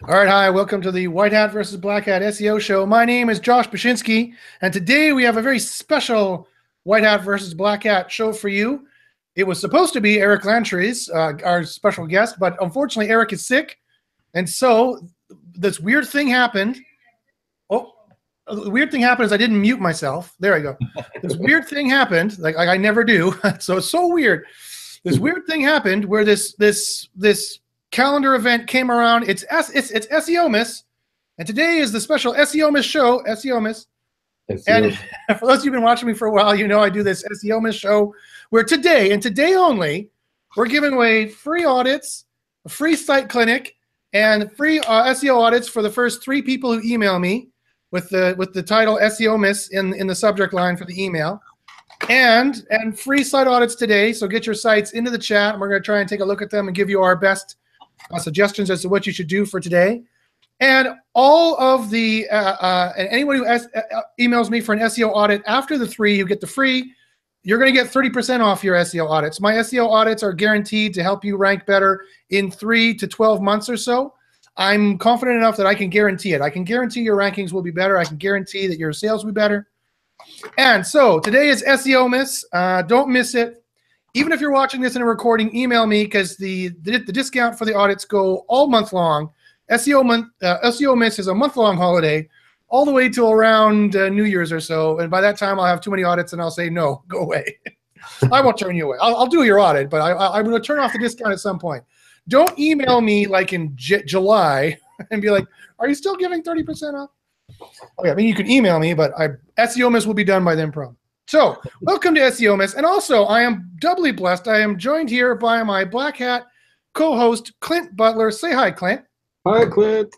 All right, hi, welcome to the White Hat versus Black Hat SEO show. My name is Josh Bachynski, and today we have a very special White Hat versus Black Hat show for you. It was supposed to be Eric Lantry's, our special guest, but unfortunately Eric is sick, and so this weird thing happened. Oh, the weird thing happened is I didn't mute myself. There I go. This weird thing happened, like I never do, so it's so weird. This weird thing happened where this calendar event came around. It's SEO Miss, and today is the special SEO Miss show, SEO Miss. And for those of you who've been watching me for a while, you know I do this SEO Miss show where today, and today only, we're giving away free audits, a free site clinic, and free SEO audits for the first 3 people who email me with the title SEO Miss in the subject line for the email. And free site audits today, so get your sites into the chat, and we're going to try and take a look at them and give you our best suggestions as to what you should do for today. And all of the and anyone who emails me for an SEO audit after the 3, you get the free. You're going to get 30% off your SEO audits. My SEO audits are guaranteed to help you rank better in 3 to 12 months or so. I'm confident enough that I can guarantee it. I can guarantee your rankings will be better. I can guarantee that your sales will be better. And so today is SEO Miss. Don't miss it. Even if you're watching this in a recording, email me because the discount for the audits go all month long. SEO Miss is a month-long holiday all the way till around New Year's or so. And by that time, I'll have too many audits and I'll say, no, go away. I won't turn you away. I'll do your audit, but I'm going to turn off the discount at some point. Don't email me like in July and be like, are you still giving 30% off? Okay, I mean, you can email me, but SEO Miss will be done by then, probably. So, welcome to SEO Miss, and also I am doubly blessed. I am joined here by my Black Hat co-host, Clint Butler. Say hi, Clint. Hi, Clint.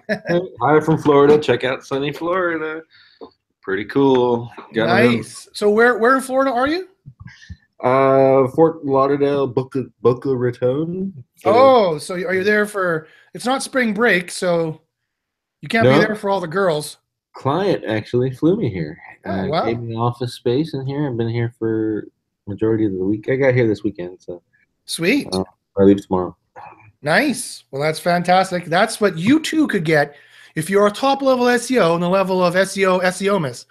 Hi from Florida. Check out sunny Florida. Pretty cool. Nice. So, where in Florida are you? Fort Lauderdale, Boca Raton. Oh, so are you there for? It's not spring break, so you can't be there for all the girls. Client actually flew me here. Oh, wow. Gave me office space in here. I've been here for majority of the week. I got here this weekend, so sweet. I leave tomorrow. Nice. Well, that's fantastic. That's what you too could get if you're a top level SEO in the level of SEO Miss.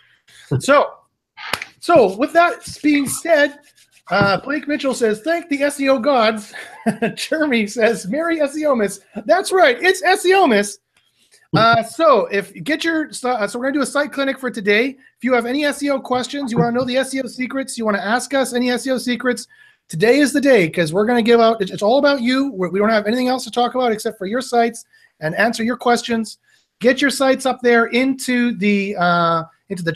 So with that being said, Blake Mitchell says, thank the SEO gods. Jeremy says, Merry SEO Miss. That's right. It's SEO Miss. So we're going to do a site clinic for today. If you have any SEO questions, you want to know the SEO secrets, you want to ask us any SEO secrets, today is the day day, because we're going to give out, it's all about you. We don't have anything else to talk about except for your sites and answer your questions. Get your sites up there into the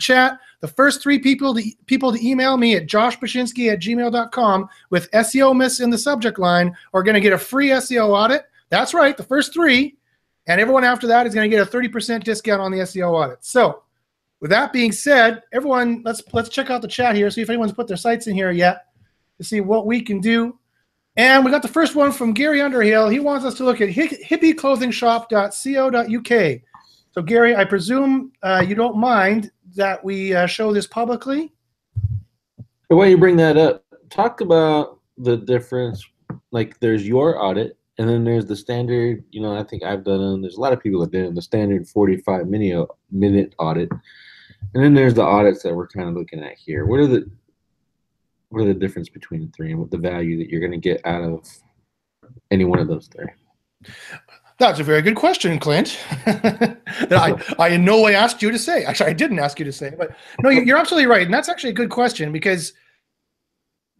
chat. The first 3 people to email me at joshbachynski@gmail.com with SEO Miss in the subject line are going to get a free SEO audit. That's right, the first 3. And everyone after that is going to get a 30% discount on the SEO audit. So with that being said, everyone, let's check out the chat here, see if anyone's put their sites in here yet to see what we can do. And we got the first one from Gary Underhill. He wants us to look at hippieclothingshop.co.uk. So Gary, I presume you don't mind that we show this publicly? While you bring that up, talk about the difference. Like there's your audit, and then there's the standard, I think I've done them. There's a lot of people that do the standard 45-minute audit. And then there's the audits that we're kind of looking at here. What are the difference between the 3 and what the value that you're going to get out of any one of those 3? That's a very good question, Clint. I in no way asked you to say. Actually, I didn't ask you to say, but no, you're absolutely right. And that's actually a good question because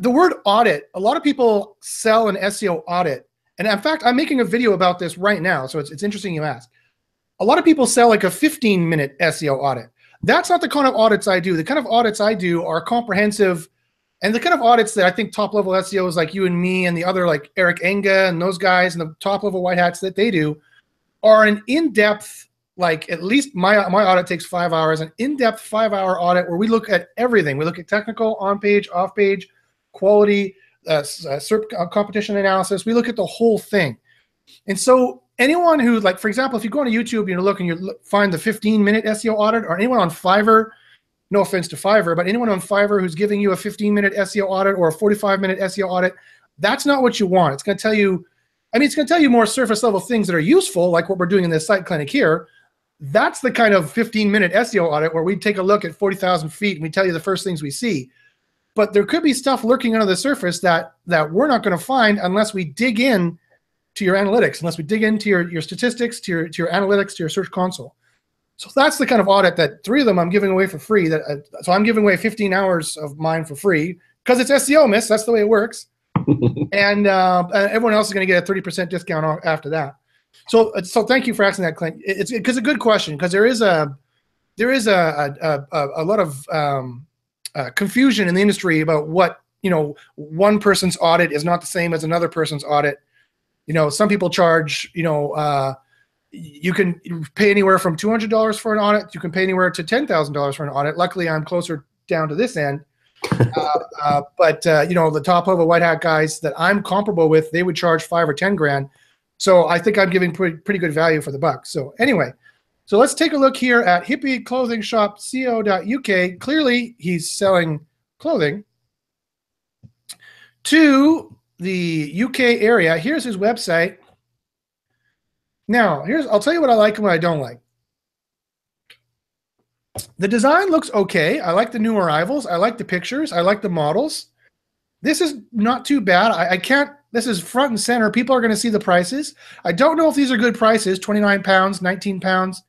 the word audit, a lot of people sell an SEO audit. And in fact, I'm making a video about this right now, so it's interesting you ask. A lot of people sell like a 15-minute SEO audit. That's not the kind of audits I do. The kind of audits I do are comprehensive, and the kind of audits that I think top-level SEOs like you and me and the other like Eric Enga and those guys and the top-level white hats that they do are an in-depth, like at least my audit takes 5 hours, an in-depth 5-hour audit where we look at everything. We look at technical, on-page, off-page, quality, SERP competition analysis. We look at the whole thing. And so anyone who, like, for example, if you go on YouTube, look and you find the 15-minute SEO audit, or anyone on Fiverr, no offense to Fiverr, but anyone on Fiverr who's giving you a 15-minute SEO audit or a 45-minute SEO audit, that's not what you want. It's going to tell you I mean, it's going to tell you more surface level things that are useful, like what we're doing in this site clinic here. That's the kind of 15-minute SEO audit where we take a look at 40,000 feet and we tell you the first things we see. But there could be stuff lurking under the surface that we're not going to find unless we dig in to your analytics, unless we dig into your statistics, to your analytics, to your search console. So that's the kind of audit that 3 of them I'm giving away for free. So I'm giving away 15 hours of mine for free because it's SEO Miss. That's the way it works. And everyone else is going to get a 30% discount after that. So thank you for asking that, Clint. It's a good question, because there is a lot of confusion in the industry about what, one person's audit is not the same as another person's audit. Some people charge, you can pay anywhere from $200 for an audit. You can pay anywhere to $10,000 for an audit. Luckily, I'm closer down to this end. But the top level white hat guys that I'm comparable with, they would charge $5 or $10 grand. So I think I'm giving pretty good value for the buck. So anyway, so let's take a look here at Hippie Clothing Shop co.uk. Clearly, he's selling clothing to the UK area. Here's his website. Now, I'll tell you what I like and what I don't like. The design looks okay. I like the new arrivals. I like the pictures. I like the models. This is not too bad. I can't, this is front and center. People are going to see the prices. I don't know if these are good prices, 29 pounds, 19 pounds.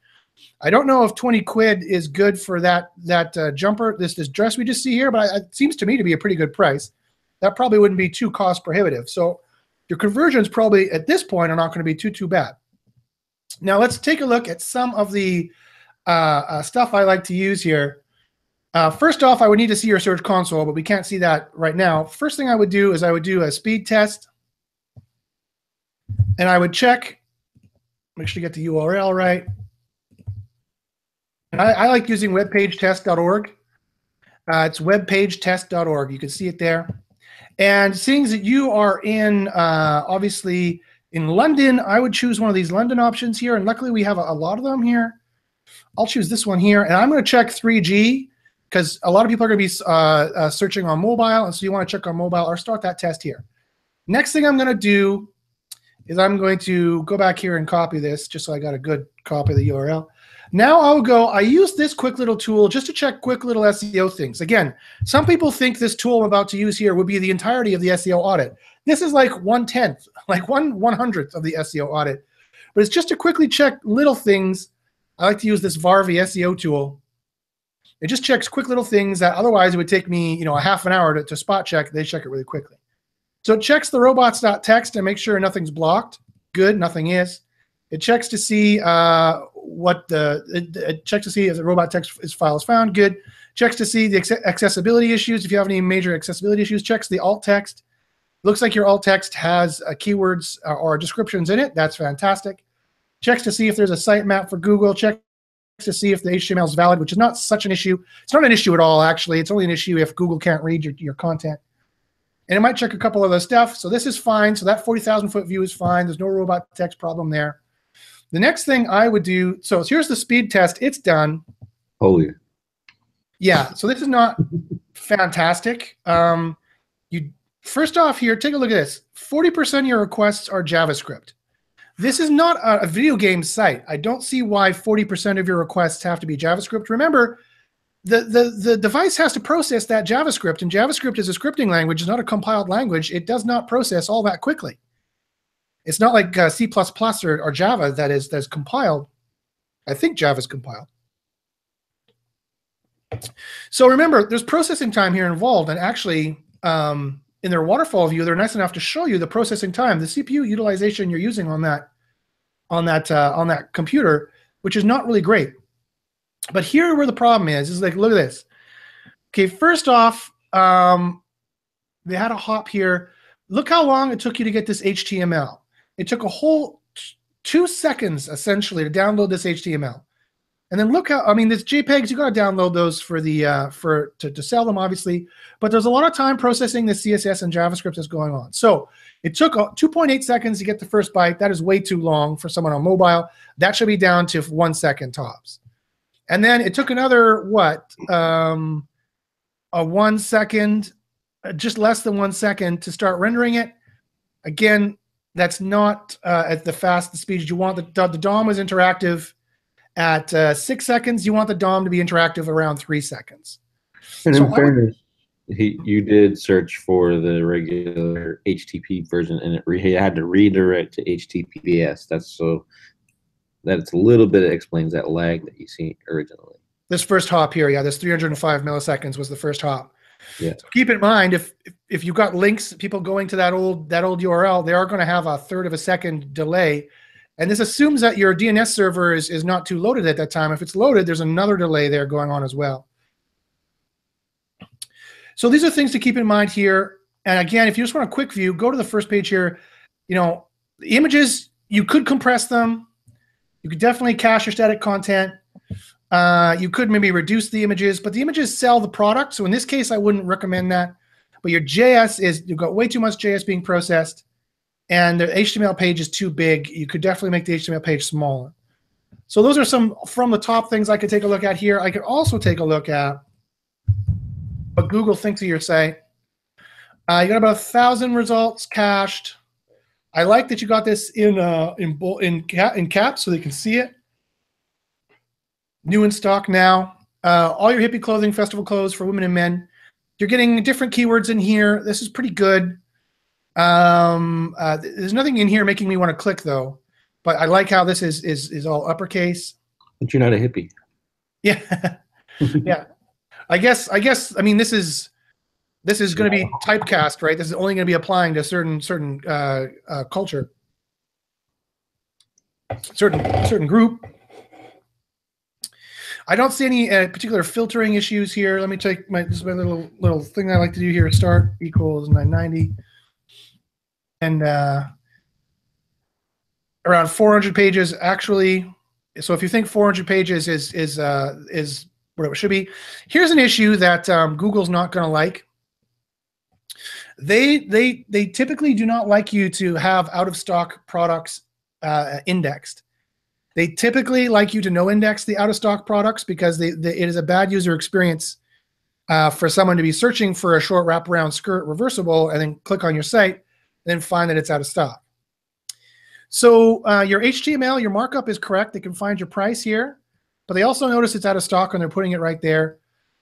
I don't know if 20 quid is good for that jumper, this dress we just see here, but it seems to me to be a pretty good price. That probably wouldn't be too cost prohibitive. So your conversions probably at this point are not going to be too bad. Now let's take a look at some of the stuff I like to use here. First off, I would need to see your search console, but we can't see that right now. First thing I would do is I would do a speed test, and I would check, make sure you get the URL right. And I like using webpagetest.org. It's webpagetest.org. You can see it there. And seeing that you are in, obviously, in London, I would choose one of these London options here. And luckily, we have a lot of them here. I'll choose this one here. And I'm going to check 3G, because a lot of people are going to be searching on mobile. And so you want to check on mobile, or start that test here. Next thing I'm going to do is I'm going to go back here and copy this, just so I got a good copy of the URL. Now I use this quick little tool just to check quick little SEO things. Again, some people think this tool I'm about to use here would be the entirety of the SEO audit. This is like 1/10, like 1/100th of the SEO audit. But it's just to quickly check little things. I like to use this Varvy SEO tool. It just checks quick little things that otherwise it would take me, a half an hour to spot check. They check it really quickly. So it checks the robots.txt and make sure nothing's blocked. Good, nothing is. It checks to see it checks to see if the robot text file is found. Good. Checks to see the accessibility issues. If you have any major accessibility issues, checks the alt text. Looks like your alt text has keywords or descriptions in it. That's fantastic. Checks to see if there's a sitemap for Google. Checks to see if the HTML is valid, which is not such an issue. It's not an issue at all, actually. It's only an issue if Google can't read your content. And it might check a couple other stuff. So this is fine. So that 40,000 foot view is fine. There's no robot text problem there. The next thing I would do, so here's the speed test. It's done. Oh, yeah. Yeah, so this is not fantastic. First off here, take a look at this. 40% of your requests are JavaScript. This is not a video game site. I don't see why 40% of your requests have to be JavaScript. Remember, the device has to process that JavaScript, and JavaScript is a scripting language. It's not a compiled language. It does not process all that quickly. It's not like C++ or Java that's compiled. I think Java's compiled. So remember, there's processing time here involved, and actually, in their waterfall view, they're nice enough to show you the processing time, the CPU utilization you're using on that computer, which is not really great. But here where the problem is like, look at this. Okay, first off, they had a hop here. Look how long it took you to get this HTML. It took a whole 2 seconds, essentially, to download this HTML. And then look how, I mean, this JPEGs, you got to download those for the to sell them, obviously. But there's a lot of time processing the CSS and JavaScript that's going on. So it took 2.8 seconds to get the first byte. That is way too long for someone on mobile. That should be down to 1 second tops. And then it took another, what, a 1 second, just less than 1 second to start rendering it. Again, that's not at the fastest speed you want. The DOM is interactive at 6 seconds. You want the DOM to be interactive around 3 seconds. And So in fairness, you did search for the regular HTTP version, and he had to redirect to HTTPS. That's a little bit, it explains that lag that you see originally. This first hop here, yeah, this 305 milliseconds was the first hop. Yeah. So keep in mind, if you've got links, people going to that old URL, they are going to have a 1/3 of a second delay. And this assumes that your DNS server is not too loaded at that time. If it's loaded, there's another delay there going on as well. So these are things to keep in mind here. And again, if you just want a quick view, go to the first page here. You know, the images, you could compress them. You could definitely cache your static content. You could maybe reduce the images, but the images sell the product. So in this case, I wouldn't recommend that. But your JS you've got way too much JS being processed, and the HTML page is too big. You could definitely make the HTML page smaller. So those are some from the top things I could take a look at here. I could also take a look at what Google thinks of your site. You got about 1,000 results cached. I like that you got this in caps so they can see it. New in stock now. All your hippie clothing, festival clothes for women and men. You're getting different keywords in here. This is pretty good. There's nothing in here making me want to click though, but I like how this is all uppercase. But you're not a hippie. Yeah, yeah. I guess. I mean, this is going to be typecast, right? This is only going to be applying to certain culture, certain group. I don't see any particular filtering issues here. Let me take this is my little thing I like to do here. Start equals 990, and around 400 pages actually. So if you think 400 pages is what it should be, here's an issue that Google's not going to like. They typically do not like you to have out of stock products indexed. They typically like you to no index the out of stock products because it is a bad user experience for someone to be searching for a short wraparound skirt reversible and then click on your site and then find that it's out of stock. So your HTML, your markup is correct. They can find your price here, but they also notice it's out of stock and they're putting it right there.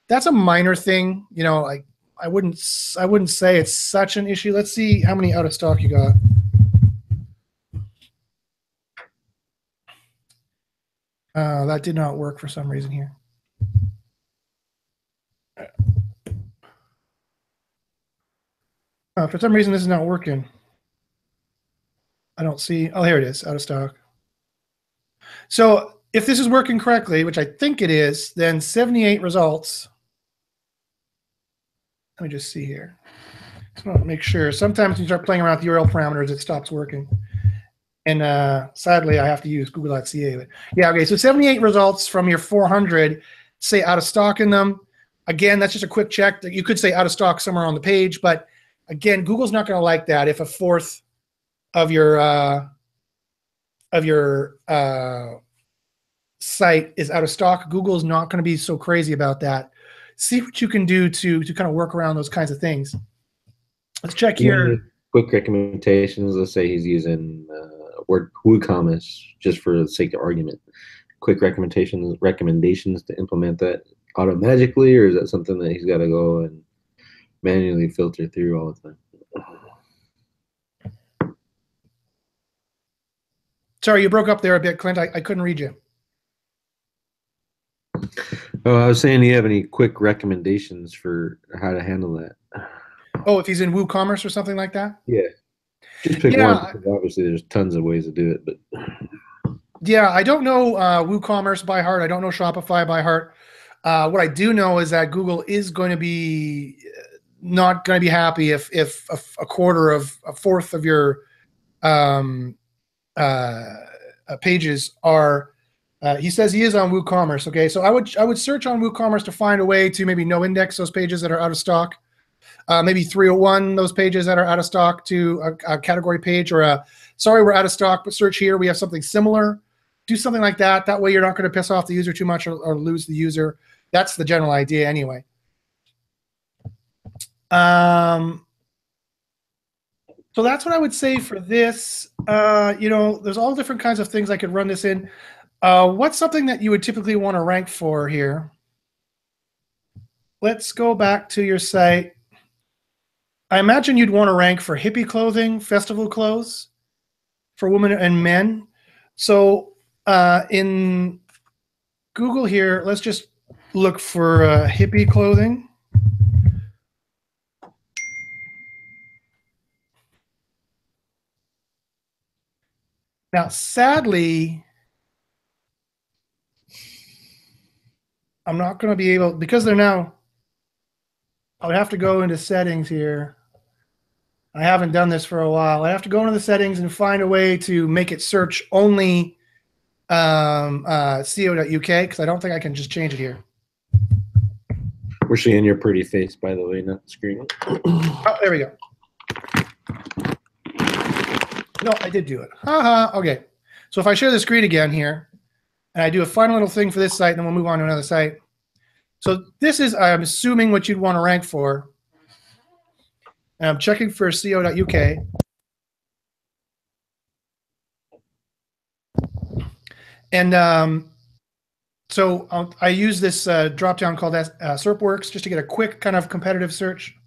That's a minor thing. You know, like I wouldn't say it's such an issue. Let's see how many out of stock you got. That did not work for some reason here. For some reason, this is not working. I don't see. Oh, here it is, out of stock. So if this is working correctly, which I think it is, then 78 results. Let me just see here. Just want to make sure. Sometimes when you start playing around with URL parameters, it stops working. And sadly, I have to use google.ca. But yeah, okay, so 78 results from your 400 say out of stock in them. Again, that's just a quick check. You could say out of stock somewhere on the page, but again, Google's not going to like that if a fourth of your site is out of stock. Google's not going to be so crazy about that. See what you can do to kind of work around those kinds of things. Let's check here. Quick recommendations. Let's say he's using WooCommerce just for the sake of argument. Quick recommendations to implement that automatically, or is that something that he's got to go and manually filter through all the time? Sorry, you broke up there a bit, Clint. I couldn't read you. Oh, I was saying, do you have any quick recommendations for how to handle that? Oh, if he's in WooCommerce or something like that? Yeah. Just pick one, because obviously there's tons of ways to do it. But yeah, I don't know WooCommerce by heart. I don't know Shopify by heart. What I do know is that Google is going to be not going to be happy if a fourth of your pages are. He says he is on WooCommerce. Okay, so I would search on WooCommerce to find a way to maybe no index those pages that are out of stock. Maybe 301 those pages that are out of stock to a category page, or sorry, we're out of stock, but search here. We have something similar. Do something like that. That way you're not going to piss off the user too much or lose the user. That's the general idea anyway. So that's what I would say for this. There's all different kinds of things I could run this in. What's something that you would typically want to rank for here? Let's go back to your site. I imagine you'd want to rank for hippie clothing, festival clothes for women and men. So in Google here, let's just look for hippie clothing. Now, sadly, I'm not going to be able, because they're now, I would have to go into settings here. I haven't done this for a while. I have to go into the settings and find a way to make it search only co.uk, because I don't think I can just change it here. We're seeing your pretty face, by the way, not the screen. Oh, there we go. No, I did do it. Haha. Okay. So if I share the screen again here, and I do a final little thing for this site, then we'll move on to another site. So this is, I'm assuming, what you'd want to rank for. And I'm checking for co.uk. And so I use this drop-down called SERPworks just to get a quick kind of competitive search.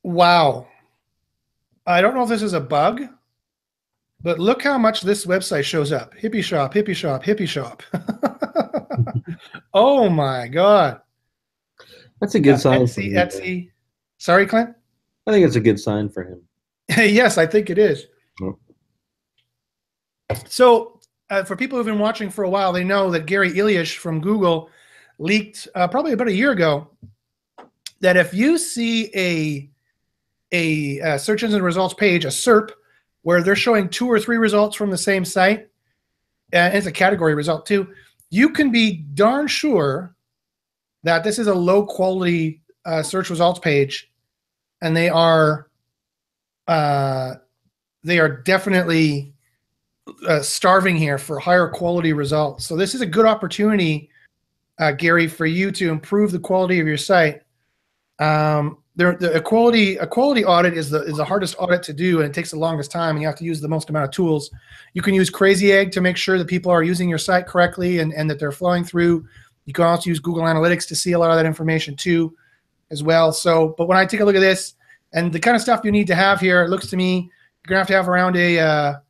Wow. I don't know if this is a bug, but look how much this website shows up. Hippie shop, hippie shop, hippie shop. Oh my God. That's a good sign. Etsy. Sorry, Clint? I think it's a good sign for him. Yes, I think it is. Oh. So for people who've been watching for a while, they know that Gary Ilyish from Google leaked probably about a year ago that if you see a search engine results page, a SERP, where they're showing 2 or 3 results from the same site, and it's a category result too, you can be darn sure that this is a low quality search results page, and they are definitely starving here for higher quality results. So this is a good opportunity, Gary, for you to improve the quality of your site. A quality audit is the hardest audit to do, and it takes the longest time, and you have to use the most amount of tools. You can use Crazy Egg to make sure that people are using your site correctly and that they're flowing through. You can also use Google Analytics to see a lot of that information too, as well. So, but when I take a look at this and the kind of stuff you need to have here, it looks to me you're gonna have to have around a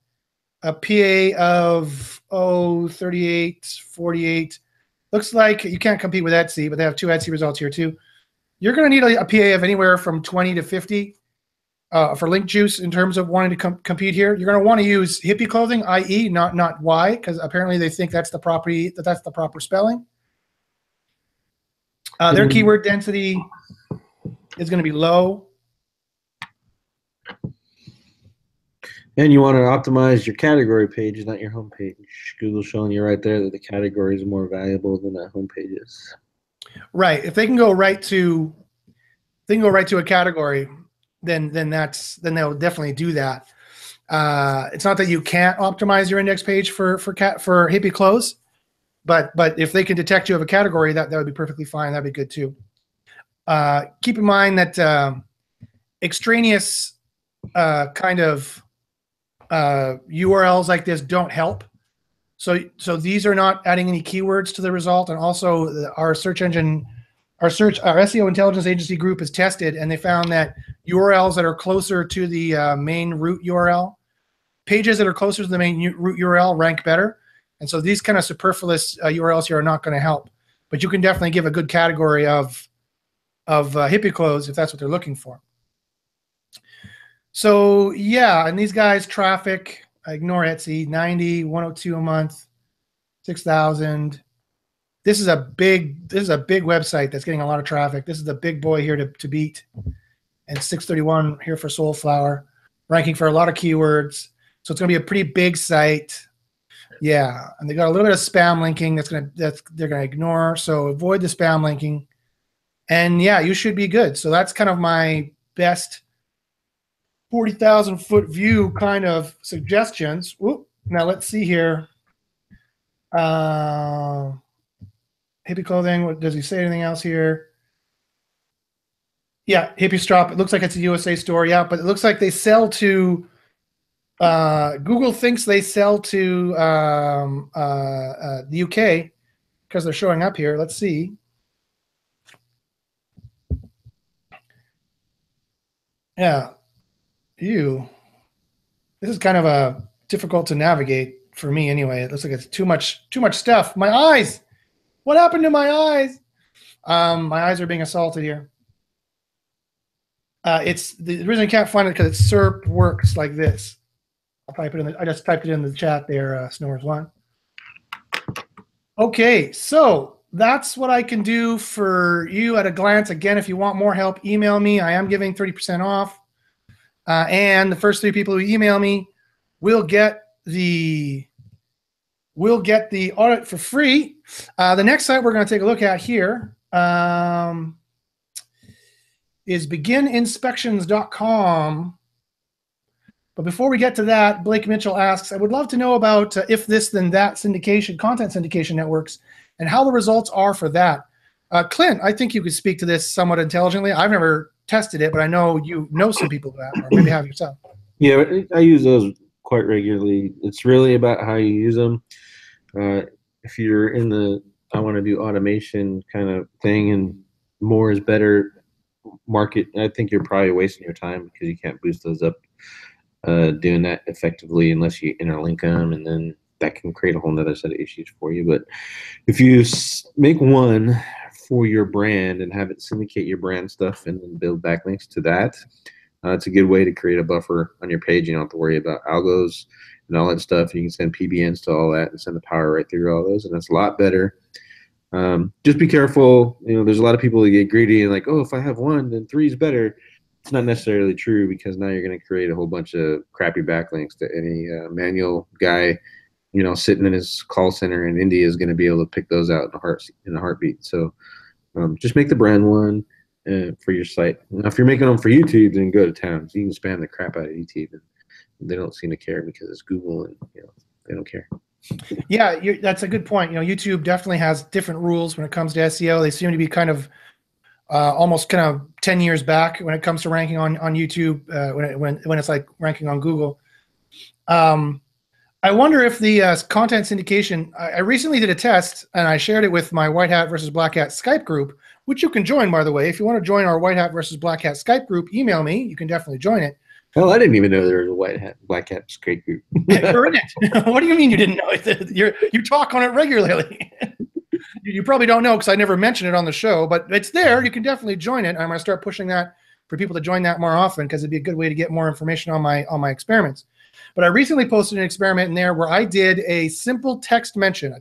PA of 38, 48. Looks like you can't compete with Etsy, but they have 2 Etsy results here too. You're going to need a PA of anywhere from 20 to 50 for link juice in terms of wanting to compete here. You're going to want to use hippie clothing, i.e. not Y, because apparently they think that's the proper spelling. Their keyword density is going to be low. And you want to optimize your category page, not your home page. Google's showing you right there that the category is more valuable than that home page is. Right. If they can go right to a category, then they'll definitely do that. It's not that you can't optimize your index page for hippie clothes, but if they can detect you have a category, that would be perfectly fine. That'd be good too. Keep in mind that extraneous kind of URLs like this don't help. So these are not adding any keywords to the result, and also our SEO intelligence agency group has tested, and they found that URLs that are closer to the main root URL, pages that are closer to the main root URL rank better. And so these kind of superfluous URLs here are not going to help. But you can definitely give a good category of hippie clothes if that's what they're looking for. So yeah, and these guys, traffic, ignore Etsy, 90, 102 a month, 6,000. This is a big website that's getting a lot of traffic. This is the big boy here to beat. And 631 here for Soulflower, ranking for a lot of keywords. So it's going to be a pretty big site. Yeah, and they got a little bit of spam linking they're going to ignore. So avoid the spam linking. And yeah, you should be good. So that's kind of my best 40,000 foot view kind of suggestions. Whoop. Now let's see here. Hippie clothing. Does he say anything else here? Yeah, Hippie Strop. It looks like it's a USA store. Yeah, but it looks like they sell to. Google thinks they sell to the UK because they're showing up here. Let's see. Yeah, This is kind of difficult to navigate for me anyway. It looks like it's too much stuff. My eyes. What happened to my eyes? My eyes are being assaulted here. It's the reason I can't find it because it's SERP works like this. I'll type it in. I just typed it in the chat there, Snores One. Okay, so that's what I can do for you at a glance. Again, if you want more help, email me. I am giving 30% off, and the first 3 people who email me will get the audit for free. The next site we're going to take a look at here is begininspections.com. But before we get to that, Blake Mitchell asks, I would love to know about if this then that syndication, content syndication networks, and how the results are for that. Clint, I think you could speak to this somewhat intelligently. I've never tested it, but I know you know some people that, or maybe have yourself. Yeah, I use those quite regularly. It's really about how you use them. If you're in the I want to do automation kind of thing and more is better market, I think you're probably wasting your time because you can't boost those up doing that effectively unless you interlink them, and then that can create a whole nother set of issues for you. But if you make one for your brand and have it syndicate your brand stuff and then build backlinks to that, it's a good way to create a buffer on your page. You don't have to worry about algos and all that stuff. You can send PBNs to all that and send the power right through all those, and that's a lot better. Just be careful. There's a lot of people that get greedy and like, oh, if I have 1, then 3 is better. It's not necessarily true, because now you're going to create a whole bunch of crappy backlinks that any manual guy, sitting in his call center in India is going to be able to pick those out in a heartbeat. So just make the brand one for your site. Now, if you're making them for YouTube, then go to town. So you can spam the crap out of YouTube, and they don't seem to care because it's Google, and they don't care. Yeah, that's a good point. YouTube definitely has different rules when it comes to SEO. They seem to be kind of almost kind of 10 years back when it comes to ranking on YouTube, when it's like ranking on Google. I wonder if the content syndication, I recently did a test and I shared it with my White Hat versus Black Hat Skype group, which you can join, by the way. If you want to join our White Hat versus Black Hat Skype group, email me. You can definitely join it. Hell, I didn't even know there was a White Hat, Black Hat Skype group. You're in it. What do you mean you didn't know it? You talk on it regularly. You probably don't know because I never mentioned it on the show, but it's there. You can definitely join it. I'm going to start pushing that for people to join that more often, because it'd be a good way to get more information on my experiments. But I recently posted an experiment in there where I did a simple text mention,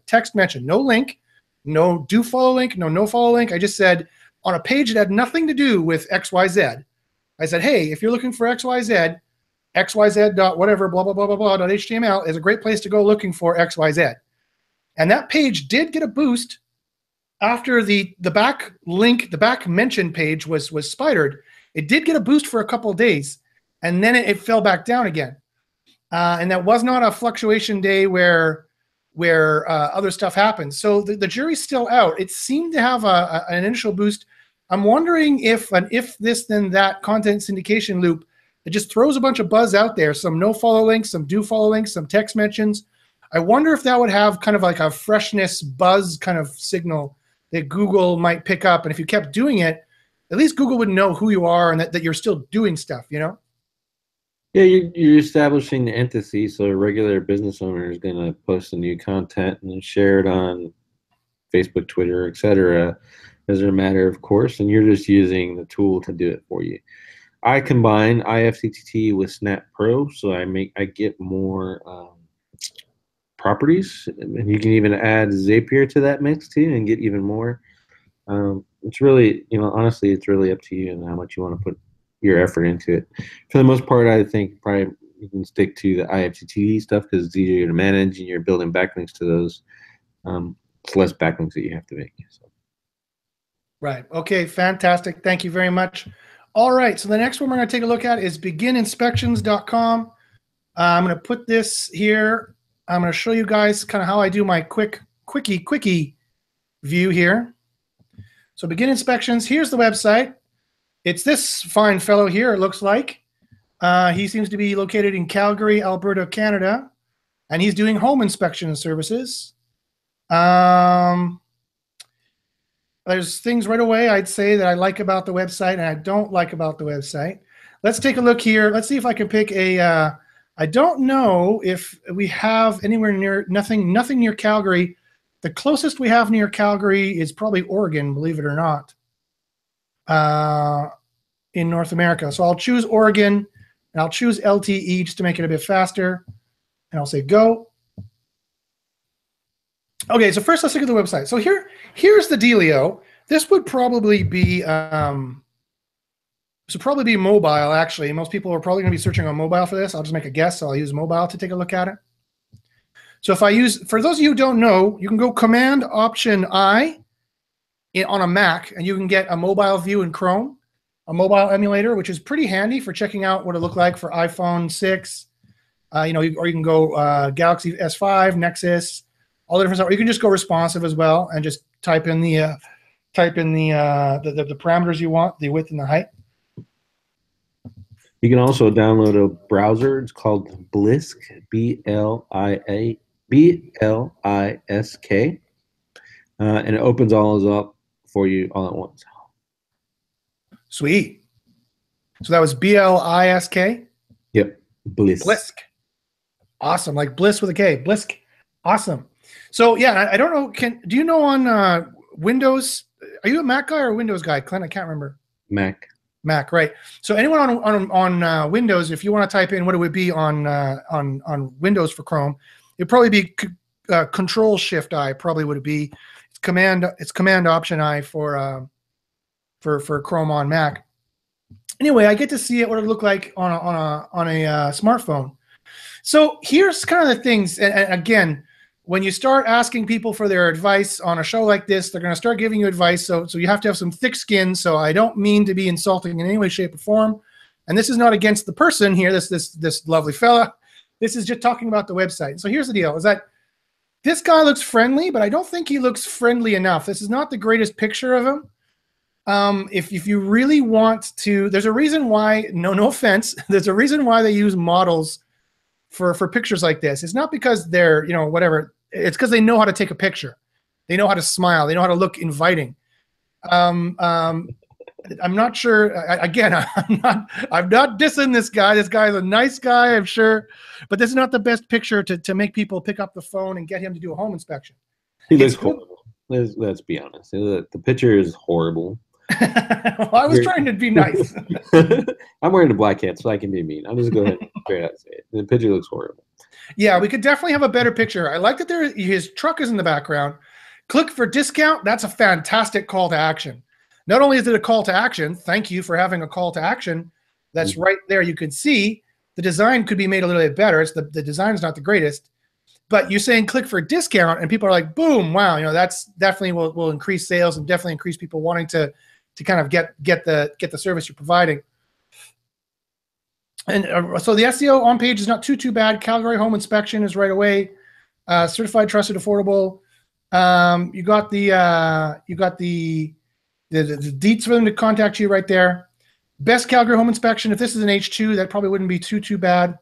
no link, no do follow link, no follow link. I just said on a page that had nothing to do with XYZ, I said, hey, if you're looking for XYZ, XYZ whatever, blah, blah, blah, blah, blah, .html is a great place to go looking for XYZ. And that page did get a boost after the back link, the back mention page was spidered. It did get a boost for a couple of days, and then it fell back down again. And that was not a fluctuation day where other stuff happened. So the jury's still out. It seemed to have an initial boost. I'm wondering if an if this then that content syndication loop, it just throws a bunch of buzz out there, some no follow links, some do follow links, some text mentions. I wonder if that would have kind of like a freshness buzz kind of signal that Google might pick up. And if you kept doing it, at least Google would know who you are and that you're still doing stuff, Yeah, you're establishing the entity, so a regular business owner is going to post a new content and share it on Facebook, Twitter, etc. as a matter of course, and you're just using the tool to do it for you. I combine IFTTT with Snap Pro, so I get more properties, and you can even add Zapier to that mix too and get even more. It's really, honestly, it's really up to you and how much you want to put your effort into it. For the most part, I think probably you can stick to the IFTTT stuff because it's easier to manage and you're building backlinks to those. It's less backlinks that you have to make. So. Right. Okay, fantastic. Thank you very much. All right, so the next one we're going to take a look at is begininspections.com. I'm going to put this here. I'm going to show you guys kind of how I do my quickie view here. So Begin Inspections, here's the website. It's this fine fellow here, it looks like. He seems to be located in Calgary, Alberta, Canada, and he's doing home inspection services. There's things right away I'd say that I like about the website and I don't like about the website. Let's take a look here. Let's see if I can pick a, I don't know if we have anywhere near, nothing near Calgary. The closest we have near Calgary is probably Oregon, believe it or not, in North America. So I'll choose Oregon and I'll choose LTE just to make it a bit faster. And I'll say go. Okay, so first let's look at the website. So here's the dealio. This would probably be mobile, actually. Most people are probably going to be searching on mobile for this. I'll just make a guess, so I'll use mobile to take a look at it. So if I use, for those of you who don't know, you can go Command Option I on a Mac, and you can get a mobile view in Chrome, a mobile emulator, which is pretty handy for checking out what it looked like for iPhone 6, or you can go Galaxy S5, Nexus, all the different stuff. Or you can just go responsive as well and just type in the parameters you want, the width and the height. You can also download a browser. It's called Blisk, B-L-I-S-K, and it opens all those up for you all at once. Sweet. So that was B-L-I-S-K? Yep, Blisk. Blisk. Awesome, like bliss with a K. Blisk. Awesome. So yeah, I don't know. Do you know on Windows? Are you a Mac guy or a Windows guy, Clint? I can't remember. Mac. Mac, right? So anyone on Windows, if you want to type in what it would be on Windows for Chrome, it'd probably be Control Shift I. Probably would it be? It's Command Option I for Chrome on Mac. Anyway, I get to see it what it looked like on a smartphone. So here's kind of the things, and again, when you start asking people for their advice on a show like this, they're going to start giving you advice. So you have to have some thick skin. So I don't mean to be insulting in any way, shape, or form. And this is not against the person here, this lovely fella. This is just talking about the website. So here's the deal: is that this guy looks friendly, but I don't think he looks friendly enough. This is not the greatest picture of him. If you really want to, there's a reason why. No offense. There's a reason why they use models for pictures like this. It's not because they're, whatever. It's because they know how to take a picture. They know how to smile. They know how to look inviting. I'm not sure. Again, I'm not dissing this guy. This guy is a nice guy, I'm sure, but this is not the best picture to make people pick up the phone and get him to do a home inspection. He looks horrible. Let's be honest. The picture is horrible. Well, I was trying to be nice. I'm wearing a black hat, so I can be mean. I'll just go ahead and straight out say it. The picture looks horrible. Yeah, we could definitely have a better picture. I like that his truck is in the background. Click for discount. That's a fantastic call to action. Not only is it a call to action, thank you for having a call to action. That's right there. You can see the design could be made a little bit better. The design is not the greatest, but you're saying click for discount, and people are like, boom, wow, that's definitely will increase sales and definitely increase people wanting to kind of get the service you're providing. And so the SEO on page is not too bad. Calgary home inspection is right away. Certified, trusted, affordable. You got the deets for them to contact you right there. Best Calgary home inspection. If this is an H2, that probably wouldn't be too bad.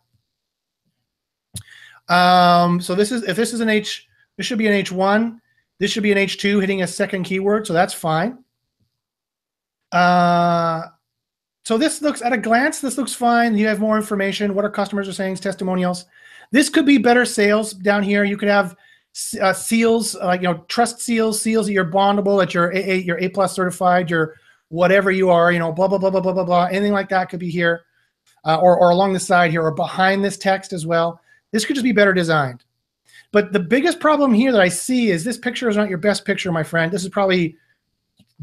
So if this is an H, this should be an H1. This should be an H2 hitting a second keyword, so that's fine. So this looks, at a glance, this looks fine. You have more information. What our customers are saying, testimonials. This could be better sales down here. You could have seals, like trust seals that you're bondable, that you're A+ certified, you're whatever you are, blah blah blah blah blah blah blah. Anything like that could be here, or along the side here, or behind this text as well. This could just be better designed. But the biggest problem here that I see is this picture is not your best picture, my friend. This is probably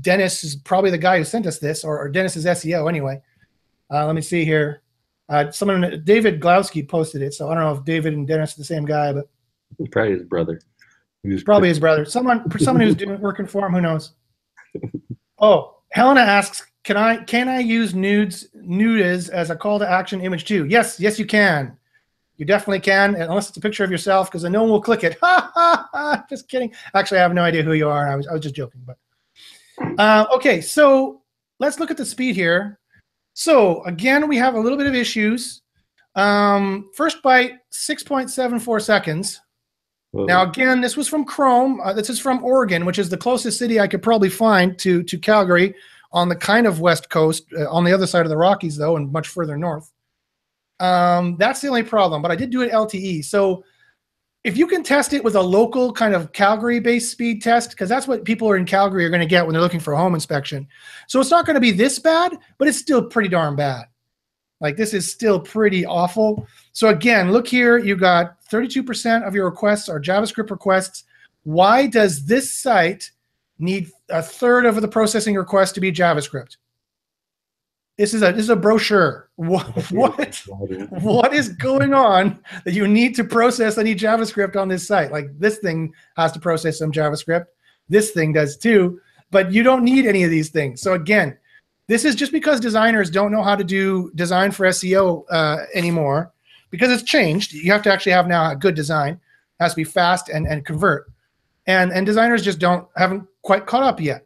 Dennis is probably the guy who sent us this, or Dennis is SEO anyway. Let me see here. Someone, David Glowski, posted it, so I don't know if David and Dennis are the same guy, but probably his brother. Probably his brother. Someone who's working for him. Who knows? Oh, Helena asks, can I use nudes as a call to action image too? Yes, you can. You definitely can, unless it's a picture of yourself, because no one will click it. Ha ha ha! Just kidding. Actually, I have no idea who you are. I was just joking, but. Okay, so let's look at the speed here. So again, we have a little bit of issues. First byte, 6.74 seconds. Whoa. Now, again, this was from Chrome. This is from Oregon, which is the closest city I could probably find to Calgary on the kind of west coast, on the other side of the Rockies, though, and much further north. That's the only problem, but I did do it LTE. So if you can test it with a local kind of Calgary-based speed test, because that's what people in Calgary are going to get when they're looking for a home inspection. So it's not going to be this bad, but it's still pretty darn bad. Like, this is still pretty awful. So again, look here, you got 32% of your requests are JavaScript requests. Why does this site need a third of the processing requests to be JavaScript? This is a brochure. What is going on that you need to process any JavaScript on this site? Like, this thing has to process some JavaScript. This thing does too, but you don't need any of these things. So again, this is just because designers don't know how to do design for SEO anymore, because it's changed. You have to actually have now a good design. It has to be fast and convert. And designers just haven't quite caught up yet.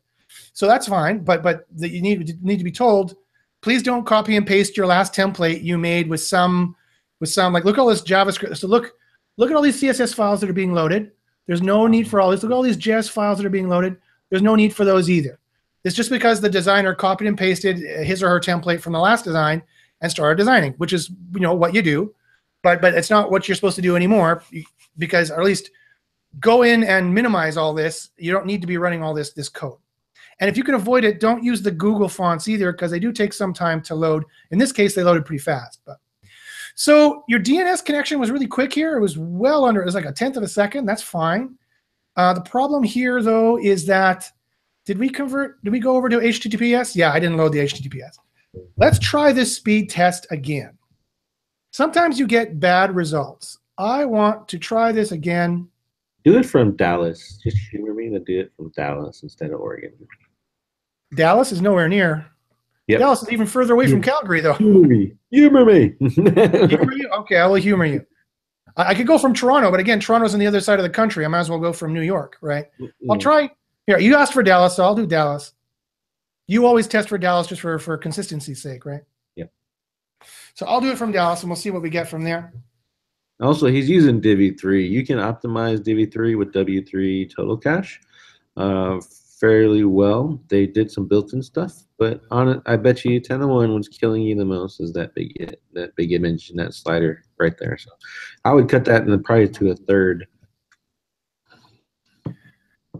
So that's fine, but you need to be told, please don't copy and paste your last template you made with some like, look at all this JavaScript. So look at all these CSS files that are being loaded. There's no need for all this. Look at all these JS files that are being loaded. There's no need for those either. It's just because the designer copied and pasted his or her template from the last design and started designing, which is, you know, what you do, but it's not what you're supposed to do anymore, because, or at least go in and minimize all this. You don't need to be running all this code. And if you can avoid it, don't use the Google fonts either, because they do take some time to load. In this case, they loaded pretty fast. But so your DNS connection was really quick here. It was well under, it was like 1/10 of a second. That's fine. The problem here, though, is that, did we go over to HTTPS? Yeah, I didn't load the HTTPS. Let's try this speed test again. Sometimes you get bad results. I want to try this again. Do it from Dallas. Just humor me to do it from Dallas instead of Oregon. Dallas is nowhere near. Yep. Dallas is even further away from Calgary, though. Humor me. Humor me. Humor you? Okay, I will humor you. I could go from Toronto, but again, Toronto's on the other side of the country. I might as well go from New York, right? I'll try. Here, you asked for Dallas, so I'll do Dallas. You always test for Dallas just for consistency's sake, right? Yeah. So I'll do it from Dallas, and we'll see what we get from there. Also, he's using Divi3. You can optimize Divi3 with W3 total cache fairly well. They did some built-in stuff, but on it, I bet you 10-to-1 what's killing you the most is that big image and that slider right there. So I would cut that in probably to a third.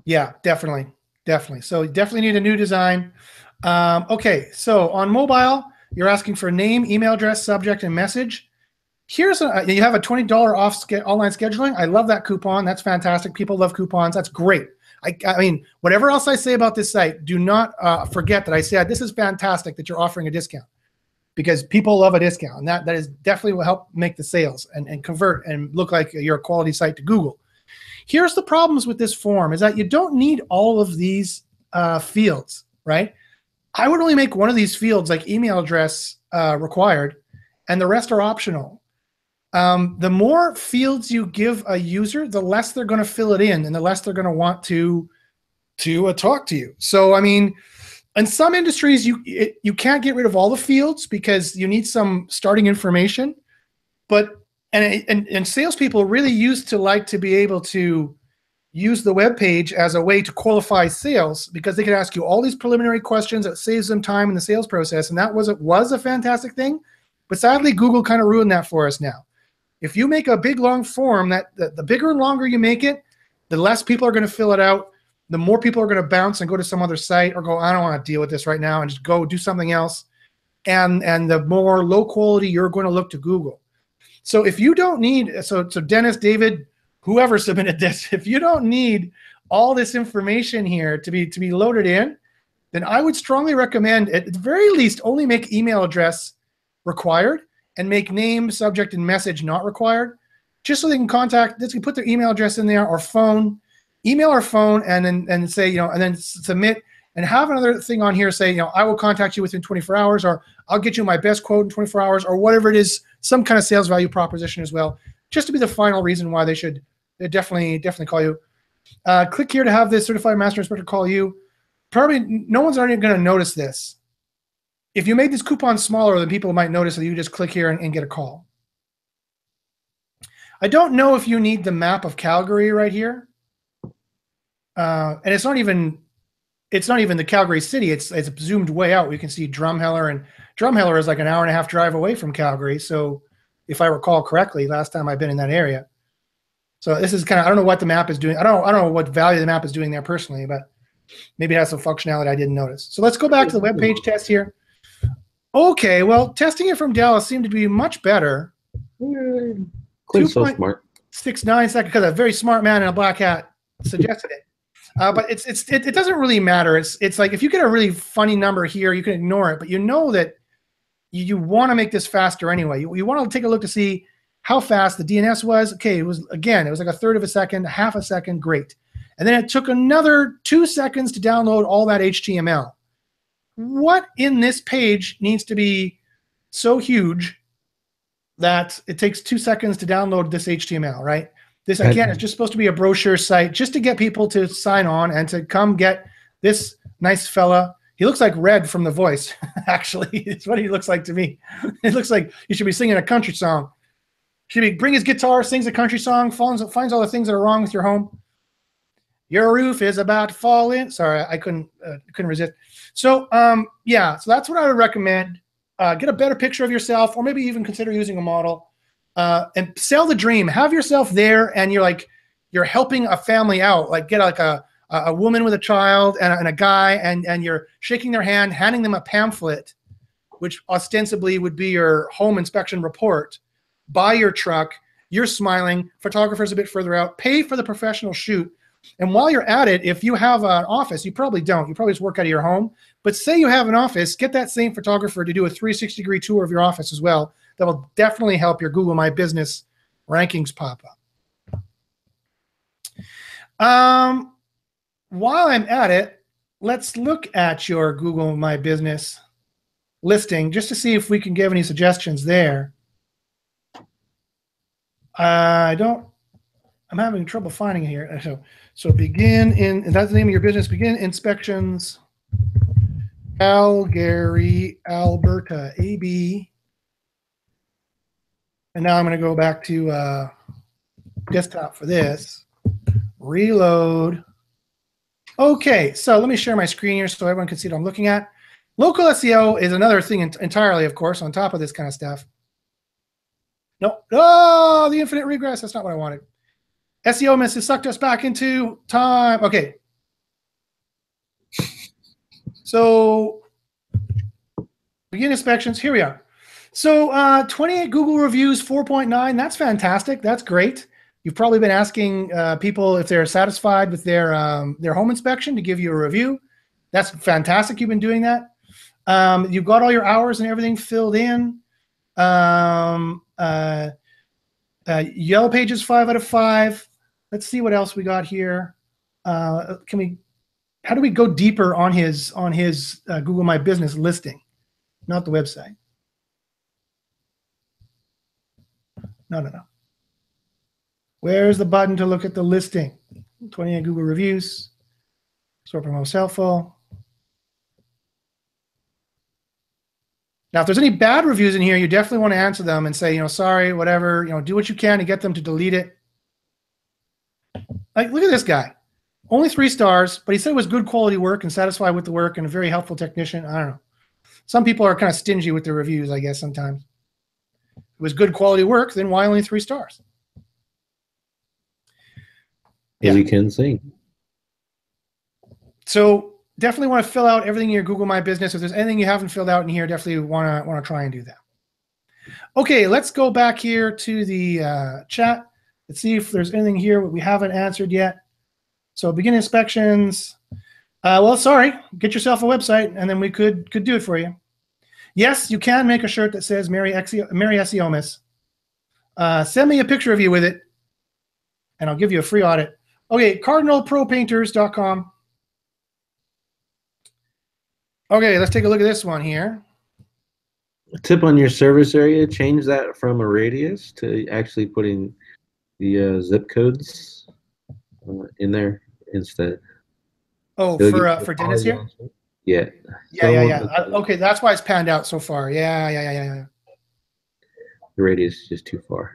Yeah, definitely. So you definitely need a new design. Okay, so on mobile, you're asking for name, email address, subject, and message. Here's you have a $20 off online scheduling. I love that coupon. That's fantastic. People love coupons. That's great. I mean, whatever else I say about this site, do not forget that I said this is fantastic that you're offering a discount, because people love a discount, and that is definitely will help make the sales and convert and look like you're a quality site to Google. Here's the problems with this form is that you don't need all of these fields, right? I would only make one of these fields, like email address, required, and the rest are optional. The more fields you give a user, the less they're going to fill it in, and the less they're going to want to talk to you. So, I mean, in some industries, you can't get rid of all the fields because you need some starting information, but and salespeople really used to like to be able to use the web page as a way to qualify sales, because they could ask you all these preliminary questions that saves them time in the sales process, and that was a fantastic thing. But sadly, Google kind of ruined that for us now. If you make a big long form, the bigger and longer you make it, the less people are going to fill it out. The more people are going to bounce and go to some other site or go, I don't want to deal with this right now, and just go do something else. And the more low quality you're going to look to Google. So if you don't need, so Dennis, David, whoever submitted this, if you don't need all this information here to be loaded in, then I would strongly recommend, at the very least, only make email address required and make name, subject, and message not required, just so they can put their email address in there or phone, email or phone, and then say, you know, and then submit, and have another thing on here say, you know, I will contact you within 24 hours, or I'll get you my best quote in 24 hours, or whatever it is, some kind of sales value proposition as well, just to be the final reason why they should definitely call you. Click here to have this certified master inspector call you. Probably no one's already going to notice this. if you made this coupon smaller, then people might notice that you just click here and get a call. I don't know if you need the map of Calgary right here. And it's not even the Calgary city. It's zoomed way out. We can see Drumheller, and Drumheller is like an hour and a half drive away from Calgary. So if I recall correctly, last time I've been in that area. So this is kind of, I don't know what the map is doing. I don't know what value the map is doing there personally, but maybe it has some functionality I didn't notice. So let's go back to the web page test here. Okay, well, testing it from Dallas seemed to be much better. Clint's so smart. 2.69 seconds, because a very smart man in a black hat suggested it. But it doesn't really matter. It's like if you get a really funny number here, you can ignore it, but you know that you want to make this faster anyway. You want to take a look to see how fast the DNS was. Okay, it was like 1/3 of a second, half a second, great. And then it took another 2 seconds to download all that HTML. What in this page needs to be so huge that it takes 2 seconds to download this HTML, right? This, again, is just supposed to be a brochure site just to get people to sign on and to come get this nice fella. He looks like Red from The Voice, actually. It's what he looks like to me. It looks like he should be singing a country song. Bring his guitar, sings a country song, finds all the things that are wrong with your home. Your roof is about to fall in. Sorry, I couldn't resist. So, yeah, so that's what I would recommend. Get a better picture of yourself, or maybe even consider using a model. And sell the dream. Have yourself there, and you're helping a family out. Like get like a woman with a child and a guy, and you're shaking their hand, handing them a pamphlet, which ostensibly would be your home inspection report. Buy your truck. You're smiling. Photographer's a bit further out. Pay for the professional shoot. And while you're at it, if you have an office, you probably don't. You probably just work out of your home. But say you have an office, get that same photographer to do a 360-degree tour of your office as well. That will definitely help your Google My Business rankings pop up. While I'm at it, let's look at your Google My Business listing just to see if we can give any suggestions there. I'm having trouble finding it here. So and that's the name of your business, begin inspections, Calgary, Alberta, AB. And now I'm going to go back to desktop for this. Reload. Okay, so let me share my screen here so everyone can see what I'm looking at. Local SEO is another thing entirely, of course, on top of this kind of stuff. No, oh, the infinite regress. That's not what I wanted. SEO Miss has sucked us back into time. Okay. So begin inspections. Here we are. So 28 Google reviews, 4.9. That's fantastic. That's great. You've probably been asking people if they're satisfied with their home inspection to give you a review. That's fantastic. You've been doing that. You've got all your hours and everything filled in. Yellow Pages 5 out of 5. Let's see what else we got here. How do we go deeper on his Google My Business listing, not the website? No. Where's the button to look at the listing? 28 Google reviews. Sort from most helpful. Now, if there's any bad reviews in here, you definitely want to answer them and say, sorry, whatever, do what you can to get them to delete it. Like, look at this guy. Only 3 stars, but he said it was good quality work and satisfied with the work and a very helpful technician. I don't know. Some people are kind of stingy with their reviews, I guess, sometimes. If it was good quality work, then why only 3 stars? Yeah, you can sing. So definitely want to fill out everything in your Google My Business. If there's anything you haven't filled out in here, definitely want to try and do that. Okay, let's go back here to the chat. Let's see if there's anything here we haven't answered yet. So begin inspections. Well, sorry, get yourself a website, and then we could do it for you. Yes, you can make a shirt that says Mary SEO Miss. Send me a picture of you with it, and I'll give you a free audit. Okay, cardinalpropainters.com. Okay, let's take a look at this one here. A tip on your service area, change that from a radius to actually putting the zip codes in there instead. Oh, for Dennis here? Yeah. Yeah. Okay, that's why it's panned out so far. Yeah. The radius is just too far.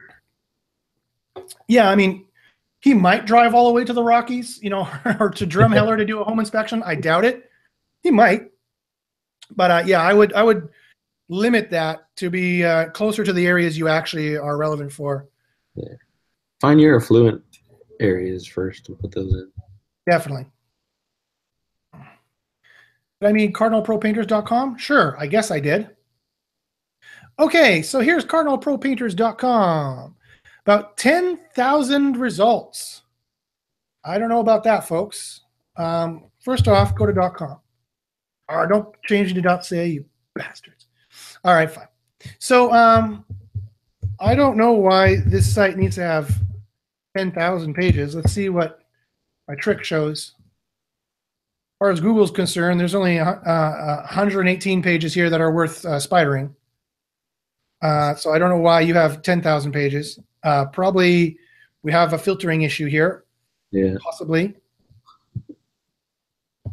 Yeah, I mean, he might drive all the way to the Rockies, you know, or to Drumheller to do a home inspection. I doubt it. He might, but yeah, I would limit that to be closer to the areas you actually are relevant for. Yeah. Find your affluent areas first and put those in. Definitely. Did I mean cardinalpropainters.com? Sure, I guess I did. Okay, so here's cardinalpropainters.com. About 10,000 results. I don't know about that, folks. First off, go to .com. Or don't change it to .ca, you bastards. All right, fine. So I don't know why this site needs to have 10,000 pages. Let's see what my trick shows. As far as Google's concerned, there's only 118 pages here that are worth spidering. So I don't know why you have 10,000 pages. Probably we have a filtering issue here. Yeah. Possibly.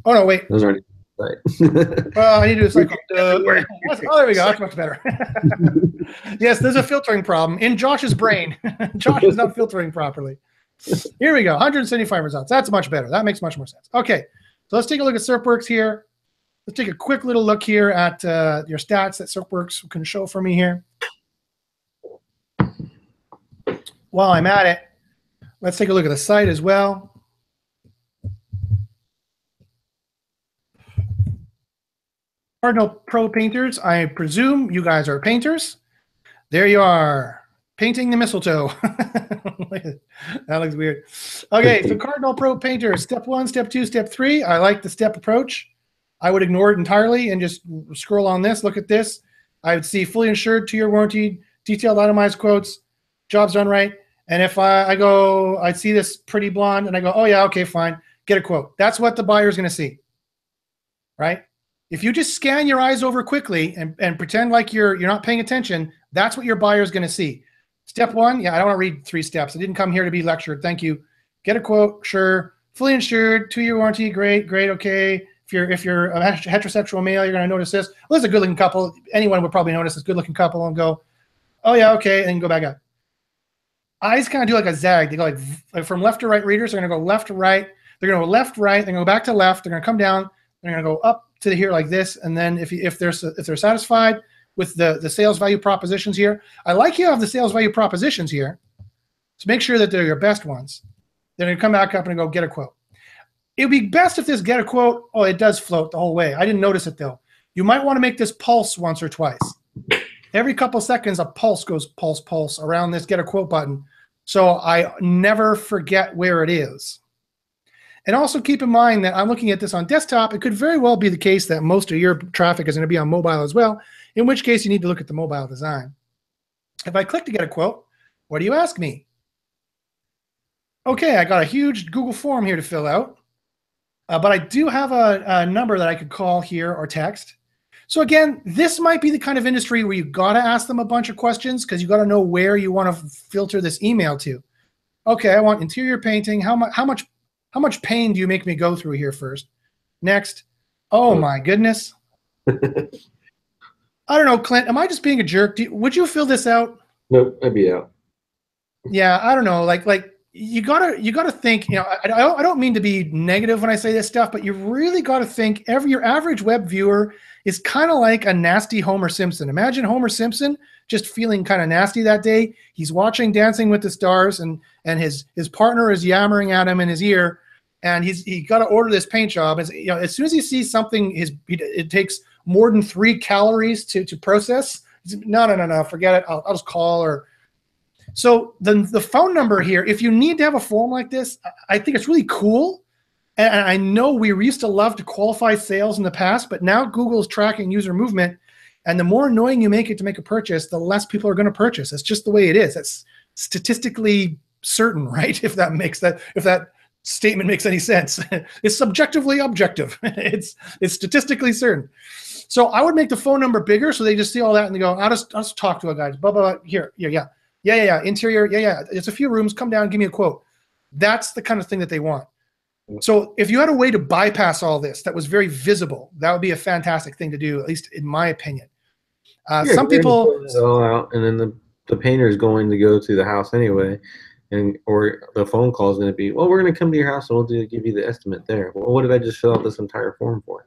Oh, no, wait. Those aren't right. Well, I need to do a cycle. Oh, there we go. That's much better. Yes, there's a filtering problem in Josh's brain. Josh is not filtering properly. Here we go. 175 results. That's much better. That makes much more sense. Okay. So let's take a look at SERPworks here. Let's take a quick little look here at your stats that SERPworks can show for me here. While I'm at it, let's take a look at the site as well. Cardinal Pro Painters, I presume you guys are painters. There you are, painting the mistletoe. That looks weird. Okay, so Cardinal Pro Painters, step 1, step 2, step 3. I like the step approach. I would ignore it entirely and just scroll on this, look at this. I would see fully insured, 2-year warranty, detailed itemized quotes, jobs done right. And if I see this pretty blonde and I go, oh yeah, okay, fine, get a quote. That's what the buyer is going to see, right? If you just scan your eyes over quickly and pretend like you're not paying attention, that's what your buyer is going to see. Step 1, yeah, I don't want to read 3 steps. I didn't come here to be lectured. Thank you. Get a quote, sure. Fully insured, 2-year warranty, great, okay. If you're a heterosexual male, you're going to notice this. Well, it's a good-looking couple. Anyone would probably notice this good-looking couple and go, oh yeah, okay, and then go back up. Eyes kind of do like a zag. They go like from left to right. Readers are going to go left to right. They're going to go left, right. They're going to go back to left. They're going to come down. They're going to go up to here like this. And then if they're satisfied with the sales value propositions here, I like you have the sales value propositions here. So make sure that they're your best ones. They're going to come back up and go get a quote. It would be best if this get a quote. Oh, it does float the whole way. I didn't notice it though. You might want to make this pulse once or twice. Every couple seconds, a pulse goes pulse around this get a quote button. So I never forget where it is. And also keep in mind that I'm looking at this on desktop. It could very well be the case that most of your traffic is going to be on mobile as well, in which case you need to look at the mobile design. If I click to get a quote, what do you ask me? Okay, I got a huge Google form here to fill out, but I do have a number that I could call here or text. So again, this might be the kind of industry where you got to ask them a bunch of questions because you got to know where you want to filter this email to. Okay, I want interior painting. How much pain do you make me go through here first? Next. Oh my goodness. I don't know, Clint. Am I just being a jerk? Would you fill this out? Nope, I'd be out. Yeah, I don't know. Like you gotta think. You know, I don't mean to be negative when I say this stuff, but you really got to think. Your average web viewer is kind of like a nasty Homer Simpson. Imagine Homer Simpson just feeling kind of nasty that day. He's watching Dancing with the Stars, and his partner is yammering at him in his ear, and he got to order this paint job. As you know, as soon as he sees something, it takes more than 3 calories to process. No, forget it. I'll just call or. So the phone number here, if you need to have a form like this, I think it's really cool. And I know we used to love to qualify sales in the past, but now Google is tracking user movement. And the more annoying you make it to make a purchase, the less people are going to purchase. That's just the way it is. That's statistically certain, right? If that statement makes any sense. It's subjectively objective. It's statistically certain. So I would make the phone number bigger so they just see all that and they go, I'll just talk to a guy. Blah, blah, blah. Here, yeah. Interior, yeah. It's a few rooms. Come down, give me a quote. That's the kind of thing that they want. So if you had a way to bypass all this that was very visible, that would be a fantastic thing to do, at least in my opinion. Yeah, Some you're gonna people, fill it all out, and then the painter is going to go to the house anyway, and or the phone call is going to be, well, we're going to come to your house and we'll give you the estimate there. Well, what did I just fill out this entire form for?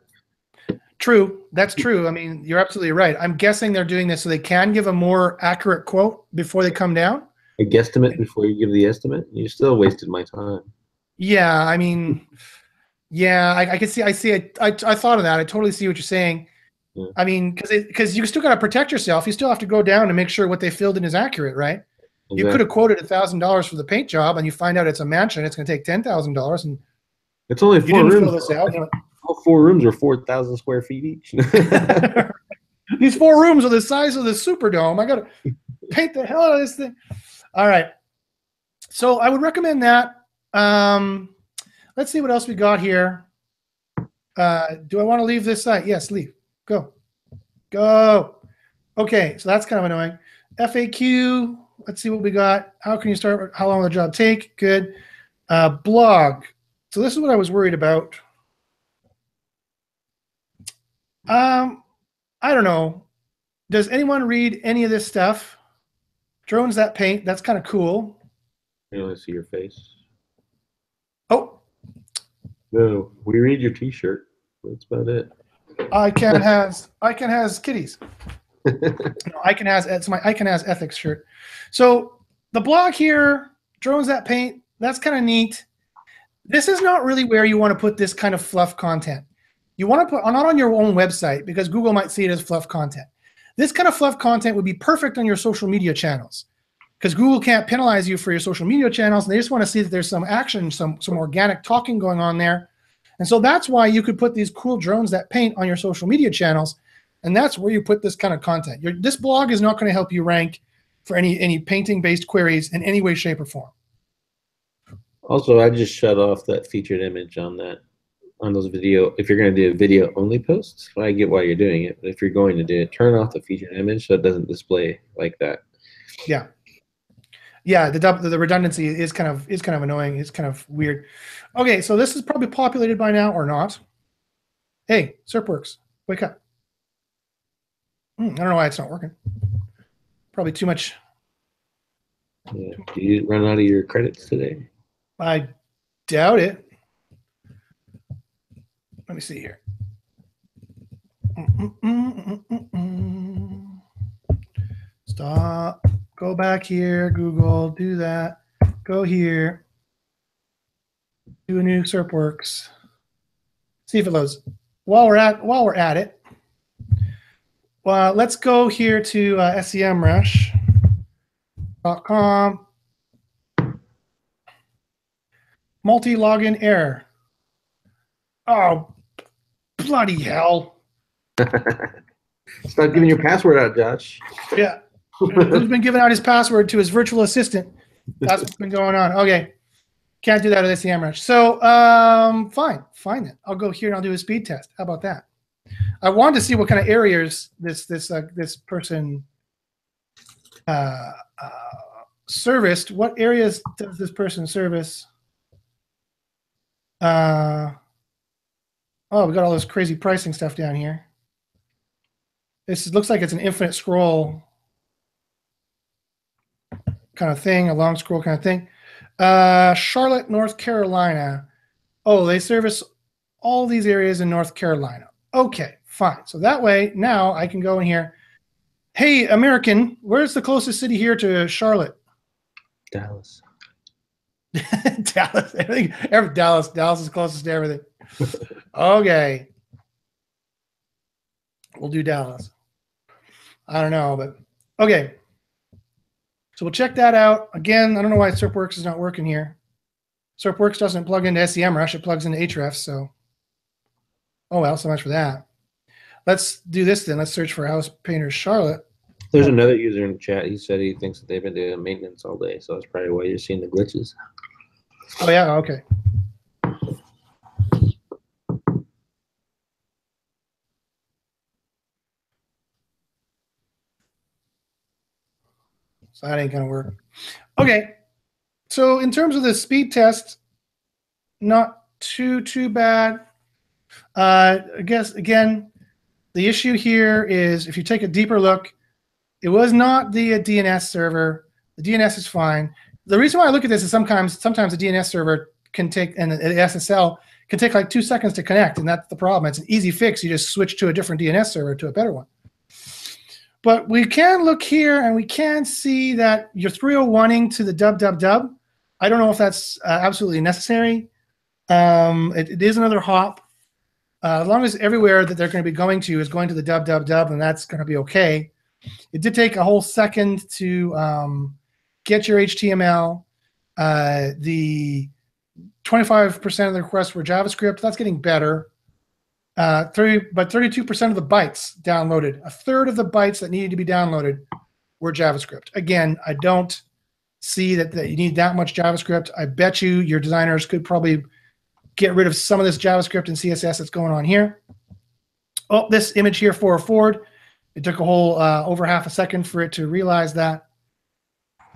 true, that's true. I mean, you're absolutely right. I'm guessing they're doing this so they can give a more accurate quote before they come down. A guesstimate before you give the estimate? You still wasted my time. Yeah, I mean, yeah, I can see. I thought of that. I totally see what you're saying. Yeah, I mean, because you still got to protect yourself. You still have to go down and make sure what they filled in is accurate, right? You could exactly. have quoted $1,000 for the paint job, and you find out it's a mansion. It's going to take $10,000, and It's only you 4 didn't rooms. fill this out. All 4 rooms are 4,000 square feet each. These 4 rooms are the size of the Superdome. I got to paint the hell out of this thing. All right. So I would recommend that. Let's see what else we got here. Do I want to leave this site? Yes, leave. Go. Go. Okay, so that's kind of annoying. FAQ. Let's see what we got. How can you start? How long will the job take? Good. Blog. So this is what I was worried about. I don't know. Does anyone read any of this stuff? Drones that paint. That's kind of cool. You only see your face. Oh, No, we read your T-shirt. That's about it. ICANN has kitties. No, ICANN has, it's my ICANN has ethics shirt. So the blog here, drones that paint, that's kind of neat. This is not really where you want to put this kind of fluff content. You want to put not on your own website because Google might see it as fluff content. This kind of fluff content would be perfect on your social media channels because Google can't penalize you for your social media channels. And they just want to see that there's some action, some organic talking going on there. And so that's why you could put these cool drones that paint on your social media channels. And that's where you put this kind of content. This blog is not going to help you rank for any painting-based queries in any way, shape, or form. Also, I just shut off that featured image on those video. If you're going to do a video only posts, I get why you're doing it. But if you're going to do it, turn off the featured image so it doesn't display like that. Yeah. Yeah, the redundancy is kind of annoying. It's kind of weird. Okay, so this is probably populated by now or not. Hey, SERPworks, wake up. I don't know why it's not working. Probably too much. Yeah. Do you run out of your credits today? I doubt it. Let me see here. Stop. Go back here, Google. Do that. Go here. Do a new SERPworks. See if it loads. While we're at it, well, let's go here to SEMrush.com. Multi-login error. Oh, bloody hell. Stop giving your password out, Josh. Yeah. Who's been giving out his password to his virtual assistant? That's what's been going on. Okay. Can't do that with SEMrush. So fine then. I'll go here and I'll do a speed test. How about that? I wanted to see what kind of areas this person serviced. What areas does this person service? Oh, we got all this crazy pricing stuff down here. Looks like it's an infinite scroll kind of thing, a long scroll kind of thing. Charlotte, North Carolina. Oh, they service all these areas in North Carolina. Okay, fine. So that way, now I can go in here. Hey, American, where's the closest city here to Charlotte? Dallas. Dallas. Dallas is closest to everything. Okay. We'll do Dallas. I don't know, but okay. So we'll check that out. Again, I don't know why SERPworks is not working here. SERPworks doesn't plug into SEMrush. It plugs into Ahrefs. So, oh well, so much for that. Let's do this then. Let's search for house painter Charlotte. There's another user in the chat. He said he thinks that they've been doing maintenance all day, so that's probably why you're seeing the glitches. Oh yeah, okay. So that ain't gonna work. Okay. So in terms of the speed test, not too bad. I guess, again, the issue here is if you take a deeper look, it was not the DNS server. The DNS is fine. The reason why I look at this is sometimes the DNS server can take, and the SSL can take like 2 seconds to connect, and that's the problem. It's an easy fix. You just switch to a different DNS server to a better one. But we can look here, and we can see that you're 301ing to the www. I don't know if that's absolutely necessary. It is another hop. As long as everywhere that they're going to be going to is going to the www, then that's going to be okay. It did take a whole second to get your HTML. The 25% of the requests were JavaScript. That's getting better. But 32% of the bytes downloaded. A third of the bytes that needed to be downloaded were JavaScript. Again, I don't see that you need that much JavaScript. I bet you your designers could probably get rid of some of this JavaScript and CSS that's going on here. Oh, this image here for a forward. It took a whole over half a second for it to realize that.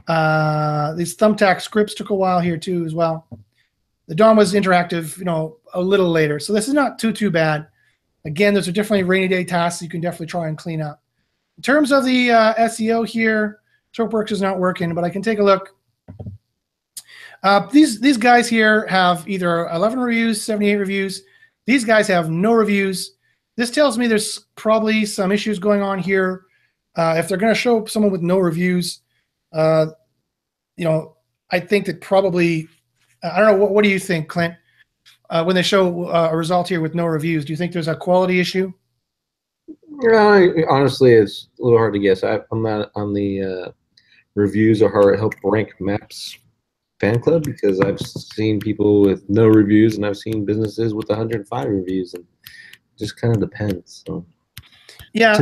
These thumbtack scripts took a while here too as well. The DOM was interactive, a little later. So this is not too bad. Again, those are definitely rainy day tasks you can definitely try and clean up. In terms of the SEO here, TropeWorks is not working, but I can take a look. These guys here have either 11 reviews, 78 reviews. These guys have no reviews. This tells me there's probably some issues going on here. If they're going to show someone with no reviews, I think that probably, I don't know, what do you think, Clint? When they show a result here with no reviews, do you think there's a quality issue? Honestly, it's a little hard to guess. I'm not on the reviews or how it helped rank maps fan club, because I've seen people with no reviews and I've seen businesses with 105 reviews, and it just kind of depends. So yeah,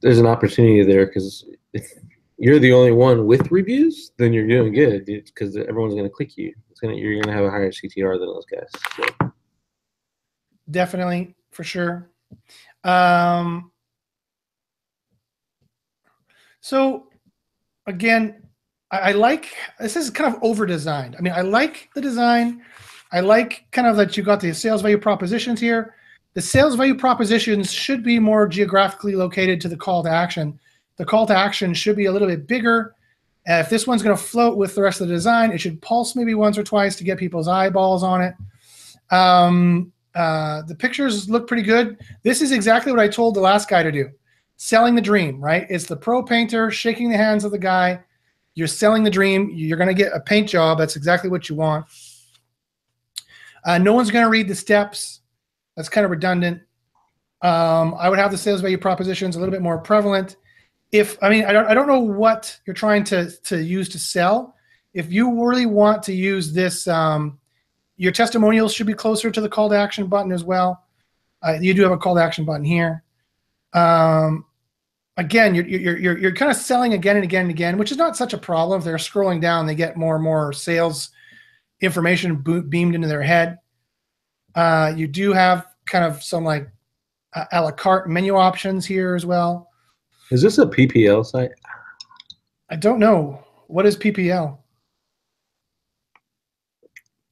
there's an opportunity there, because if you're the only one with reviews, then you're doing good, because everyone's going to click you. You're going to have a higher CTR than those guys. So. Definitely, for sure. So again, I like, this is kind of over designed. I mean, I like the design. I like kind of that you got the sales value propositions here. The sales value propositions should be more geographically located to the call to action. The call to action should be a little bit bigger. If this one's going to float with the rest of the design, it should pulse maybe once or twice to get people's eyeballs on it. The pictures look pretty good. This is exactly what I told the last guy to do. Selling the dream, right? It's the pro painter shaking the hands of the guy. You're selling the dream. You're going to get a paint job. That's exactly what you want. No one's going to read the steps. That's kind of redundant. I would have the sales value propositions a little bit more prevalent. I don't know what you're trying to use to sell. If you really want to use this, your testimonials should be closer to the call to action button as well. You do have a call to action button here. Again, you're kind of selling again and again and again, which is not such a problem. If they're scrolling down, they get more and more sales information beamed into their head. You do have kind of some like a la carte menu options here as well. Is this a PPL site? I don't know. What is PPL?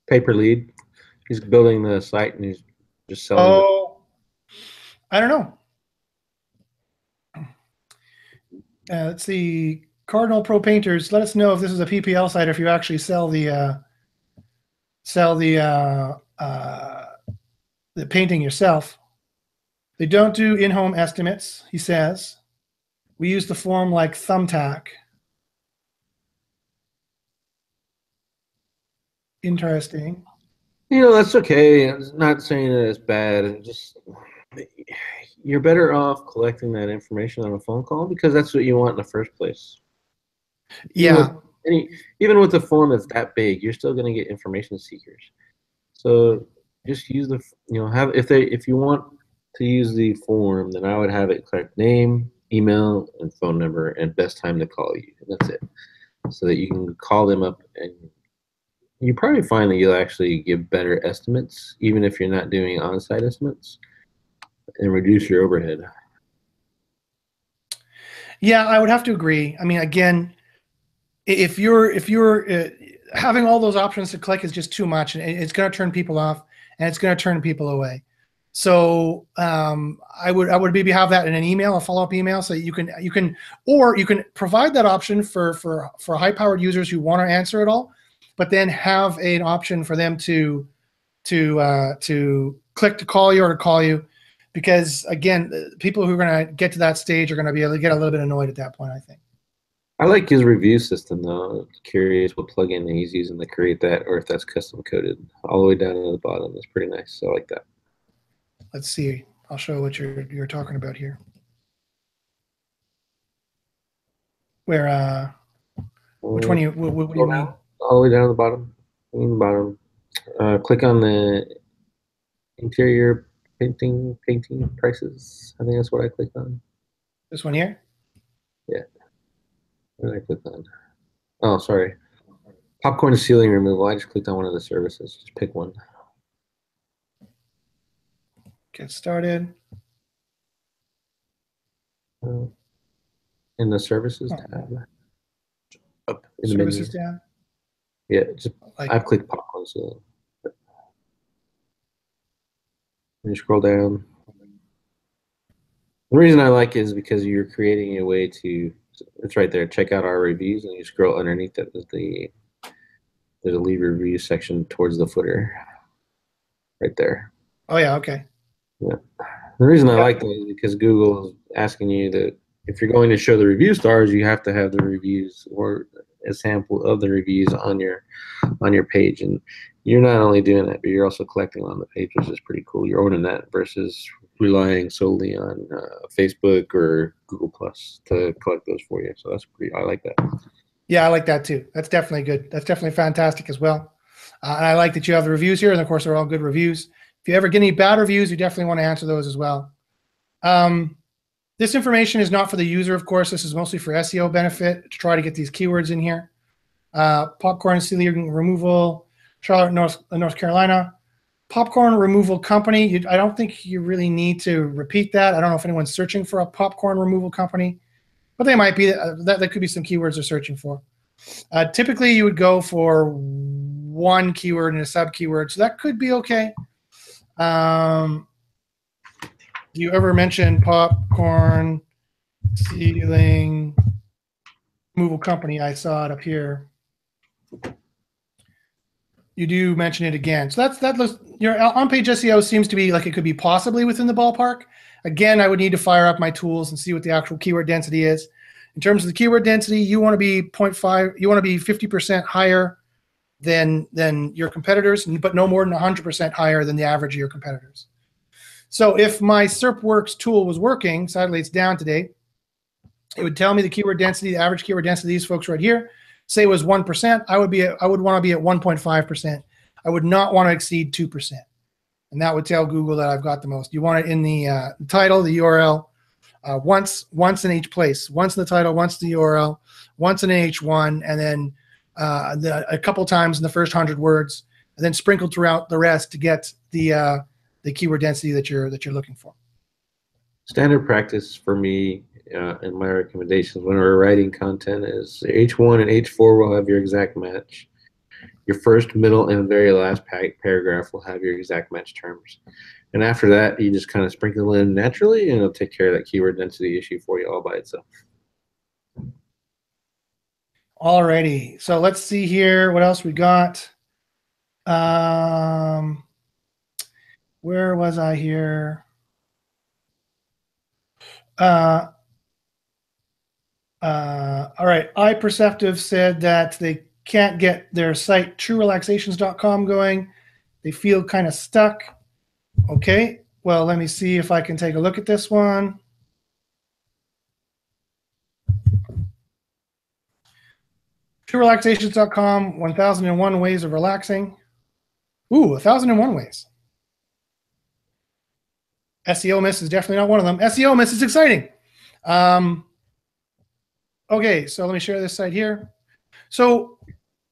Paper lead. He's building the site and he's just selling it. Oh, I don't know. Let's see. Cardinal Pro Painters. Let us know if this is a PPL site or if you actually sell the painting yourself. They don't do in-home estimates, he says. We use the form like Thumbtack. Interesting. That's okay. I'm not saying that it's bad. And just you're better off collecting that information on a phone call, because that's what you want in the first place. Yeah. Even with the form that's that big, you're still going to get information seekers. So just use the if you want to use the form, then I would have it collect name, email, and phone number, and best time to call you. That's it. So that you can call them up, and you probably find that you'll actually give better estimates, even if you're not doing on-site estimates, and reduce your overhead. Yeah, I would have to agree. I mean, again, if you're having all those options to click is just too much, and it's going to turn people off, and it's going to turn people away. So I would maybe have that in an email, a follow-up email, so you can provide that option for high-powered users who want to answer it all, but then have an option for them to click to call you or to call you, because again, people who are going to get to that stage are going to be able to get a little bit annoyed at that point, I think. I like his review system though. Curious what plugin he's using to create that, or if that's custom coded all the way down to the bottom. It's pretty nice. So I like that. Let's see. I'll show what you're talking about here. Where which one what do you mean? All the way down to the bottom. Click on the interior painting prices. I think that's what I clicked on. This one here? Yeah. What did I click on? Oh, sorry. Popcorn ceiling removal. I just clicked on one of the services. Just pick one. Get started. In the services tab. Up in the services tab? Yeah, just I've clicked popcorn ceiling. You scroll down. The reason I like it is because you're creating a way to, it's right there, check out our reviews, and you scroll underneath that, there's a leave review section towards the footer. Right there. Oh yeah, okay. Yeah. The reason I like that is because Google is asking you that if you're going to show the review stars, you have to have the reviews or a sample of the reviews on your page. And you're not only doing that, but you're also collecting on the page, which is pretty cool. You're owning that versus relying solely on Facebook or Google Plus to collect those for you. So that's pretty, I like that. Yeah, I like that too. That's definitely good. That's definitely fantastic as well. And I like that you have the reviews here, and of course they're all good reviews. If you ever get any bad reviews, you definitely want to answer those as well. This information is not for the user, of course. This is mostly for SEO benefit to try to get these keywords in here. Popcorn ceiling removal, Charlotte, North Carolina. Popcorn removal company. I don't think you really need to repeat that. I don't know if anyone's searching for a popcorn removal company, but they might be. That could be some keywords they're searching for. Typically, you would go for one keyword and a sub keyword, so that could be okay. Do you ever mention popcorn ceiling removal company? I saw it up here. You do mention it again. So that looks, your on-page SEO seems to be like it could be possibly within the ballpark. Again, I would need to fire up my tools and see what the actual keyword density is. In terms of the keyword density, you want to be 0.5, you want to be 50% higher than your competitors, but no more than 100% higher than the average of your competitors. So if my SERPworks tool was working, sadly it's down today, it would tell me the keyword density, the average keyword density of these folks right here. Say it was 1%, I would want to be at 1.5%. I would not want to exceed 2%. And that would tell Google that I've got the most. You want it in the title, the URL, once in each place. Once in the title, once in the URL, once in H1, and then a couple times in the first 100 words, and then sprinkled throughout the rest to get the keyword density that you're looking for. Standard practice for me and my recommendations when we're writing content is H1 and H4 will have your exact match. Your first, middle, and very last paragraph will have your exact match terms. And after that, you just kind of sprinkle in naturally, and it'll take care of that keyword density issue for you all by itself. Alrighty, so let's see here what else we got. Where was I here? All right, iPerceptive said that they can't get their site truerelaxations.com going. They feel kind of stuck. Okay, well, let me see if I can take a look at this one. TrueRelaxations.com, 1001 ways of relaxing. Ooh, 1001 ways. SEO Miss is definitely not one of them. SEO Miss is exciting. Okay, so let me share this site here. So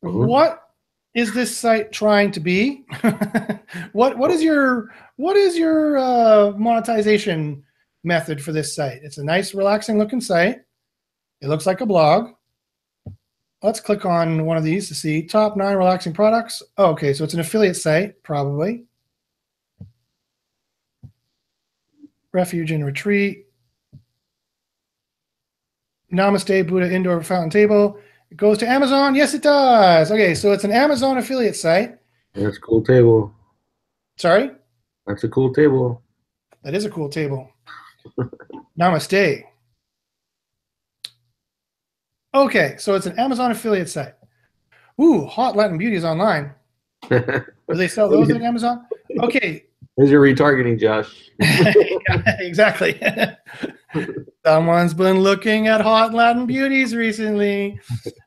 what is this site trying to be? what is your monetization method for this site? It's a nice, relaxing looking site. It looks like a blog. let's click on one of these to see top 9 relaxing products. Oh, okay, so it's an affiliate site, probably. Refuge and retreat. Namaste Buddha indoor fountain table. It goes to Amazon. Yes, it does. Okay, so it's an Amazon affiliate site. That's a cool table. Sorry? That's a cool table. That is a cool table. Namaste. Okay, so it's an Amazon affiliate site. Ooh, Hot Latin Beauty is online. Do they sell those at Amazon? Okay. There's your retargeting, Josh. Exactly. Someone's been looking at Hot Latin Beauties recently.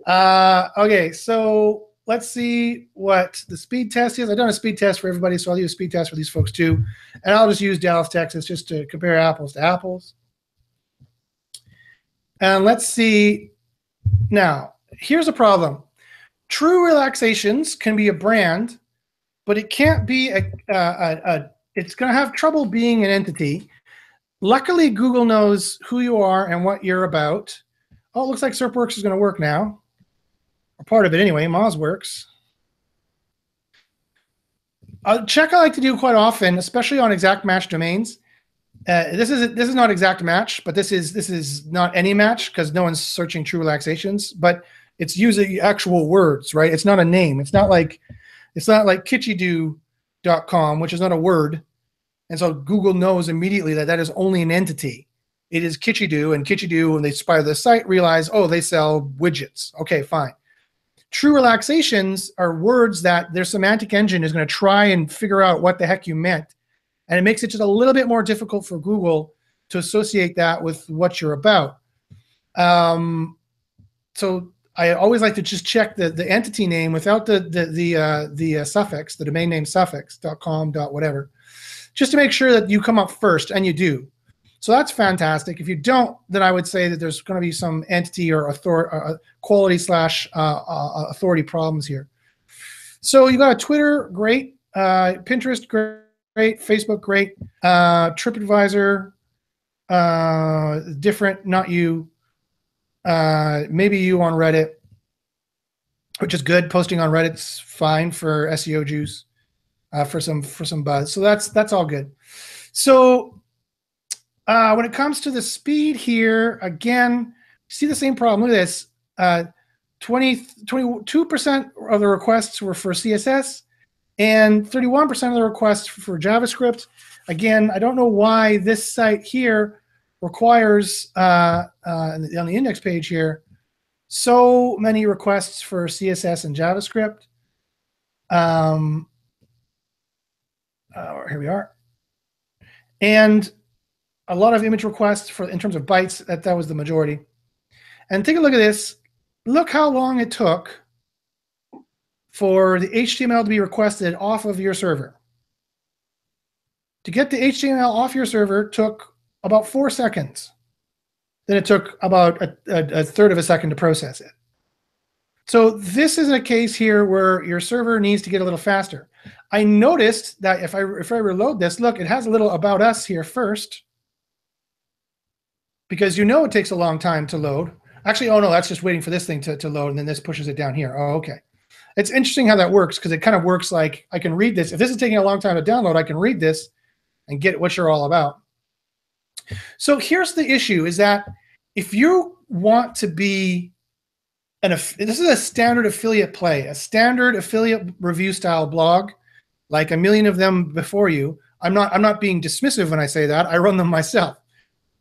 Okay, so let's see what the speed test is. I've done a speed test for everybody, so I'll use a speed test for these folks too. And I'll just use Dallas, Texas, just to compare apples to apples. And let's see. Now, here's a problem. True Relaxations can be a brand, but it can't be it's going to have trouble being an entity. Luckily, Google knows who you are and what you're about. Oh, it looks like SERPworks is going to work now. Or part of it anyway. Moz works. A check I like to do quite often, especially on exact match domains. This is not exact match, but this is not any match because no one's searching True Relaxations. But it's using actual words, right? It's not a name. It's not like kitschydoo.com, which is not a word. And so Google knows immediately that that is only an entity. It is Kitschydoo, and Kitschydoo, when they spy the site, realize, oh, they sell widgets. Okay, fine. True Relaxations are words that their semantic engine is going to try and figure out what the heck you meant. And it makes it just a little bit more difficult for Google to associate that with what you're about. So I always like to just check the entity name without the suffix, the domain name suffix, .com, .whatever, just to make sure that you come up first, and you do. So that's fantastic. If you don't, then I would say that there's going to be some entity or quality / authority problems here. So you got a Twitter, great. Pinterest, great. Facebook, great. TripAdvisor, different, not you. Maybe you on Reddit, which is good. Posting on Reddit's fine for SEO juice, for some buzz. So that's all good. So when it comes to the speed here, again, see the same problem. Look at this. 22% of the requests were for CSS, and 31% of the requests for JavaScript. Again, I don't know why this site here requires, on the index page here, so many requests for CSS and JavaScript. Here we are. And a lot of image requests in terms of bytes, that was the majority. And take a look at this. Look how long it took for the HTML to be requested off of your server. To get the HTML off your server took about 4 seconds. Then it took about a third of a second to process it. So this is a case here where your server needs to get a little faster. I noticed that if I reload this, look, it has a little about us here first, because you know it takes a long time to load. Actually, oh no, that's just waiting for this thing to load, and then this pushes it down here. Oh, okay. It's interesting how that works, because it kind of works like I can read this. If this is taking a long time to download, I can read this and get what you're all about. So here's the issue, is that if you want to be this is a standard affiliate play, a standard affiliate review style blog, like a million of them before you. I'm not being dismissive when I say that. I run them myself.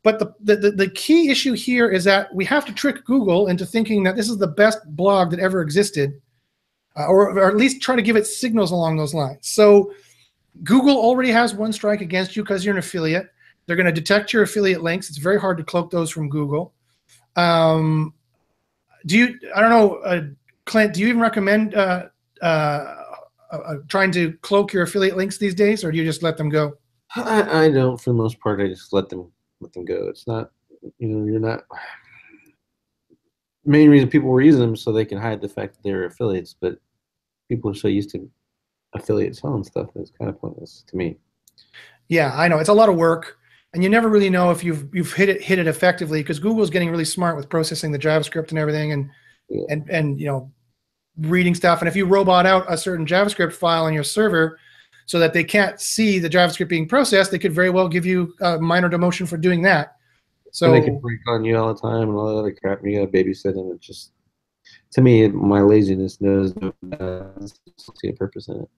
But the key issue here is that we have to trick Google into thinking that this is the best blog that ever existed, or at least try to give it signals along those lines. So Google already has one strike against you because you're an affiliate. They're going to detect your affiliate links. It's very hard to cloak those from Google. I don't know, Clint, do you even recommend trying to cloak your affiliate links these days, or do you just let them go? I don't, for the most part. I just let them go. It's not, you're not. Main reason people were using them so they can hide the fact that they're affiliates, but people are so used to affiliates selling stuff that it's kind of pointless to me. Yeah, I know, it's a lot of work, and you never really know if you've hit it effectively, because Google's getting really smart with processing the JavaScript and everything, and and you know, reading stuff. And if you robot out a certain JavaScript file on your server so that they can't see the JavaScript being processed, they could very well give you a minor demotion for doing that. So and they can break on you all the time and all that other crap. And you got to babysit them. It just, to me, my laziness knows no purpose in it.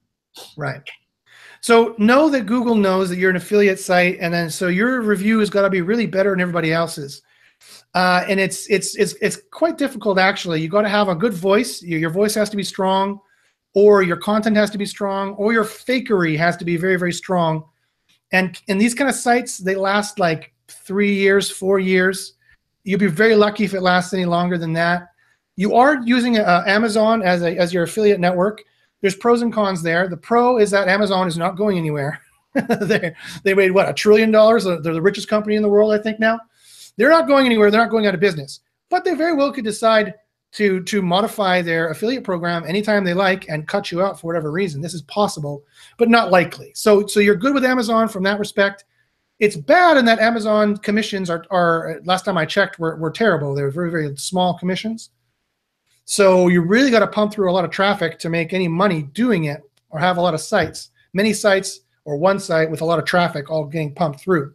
Right. So know that Google knows that you're an affiliate site, and then so your review has got to be really better than everybody else's. And it's quite difficult, actually. You got to have a good voice. Your voice has to be strong, or your content has to be strong, or your fakery has to be very, very strong. And in these kind of sites, they last like 3 years, 4 years. You'll be very lucky if it lasts any longer than that. You are using Amazon as your affiliate network. There's pros and cons there. The pro is that Amazon is not going anywhere. They made, what, $1 trillion? They're the richest company in the world, I think, now. They're not going anywhere. They're not going out of business. But they very well could decide to modify their affiliate program anytime they like and cut you out for whatever reason. This is possible, but not likely. So you're good with Amazon from that respect. It's bad in that Amazon commissions are last time I checked, were terrible. They were very, very small commissions. So you really got to pump through a lot of traffic to make any money doing it, or have a lot of sites, many sites, or one site with a lot of traffic all getting pumped through.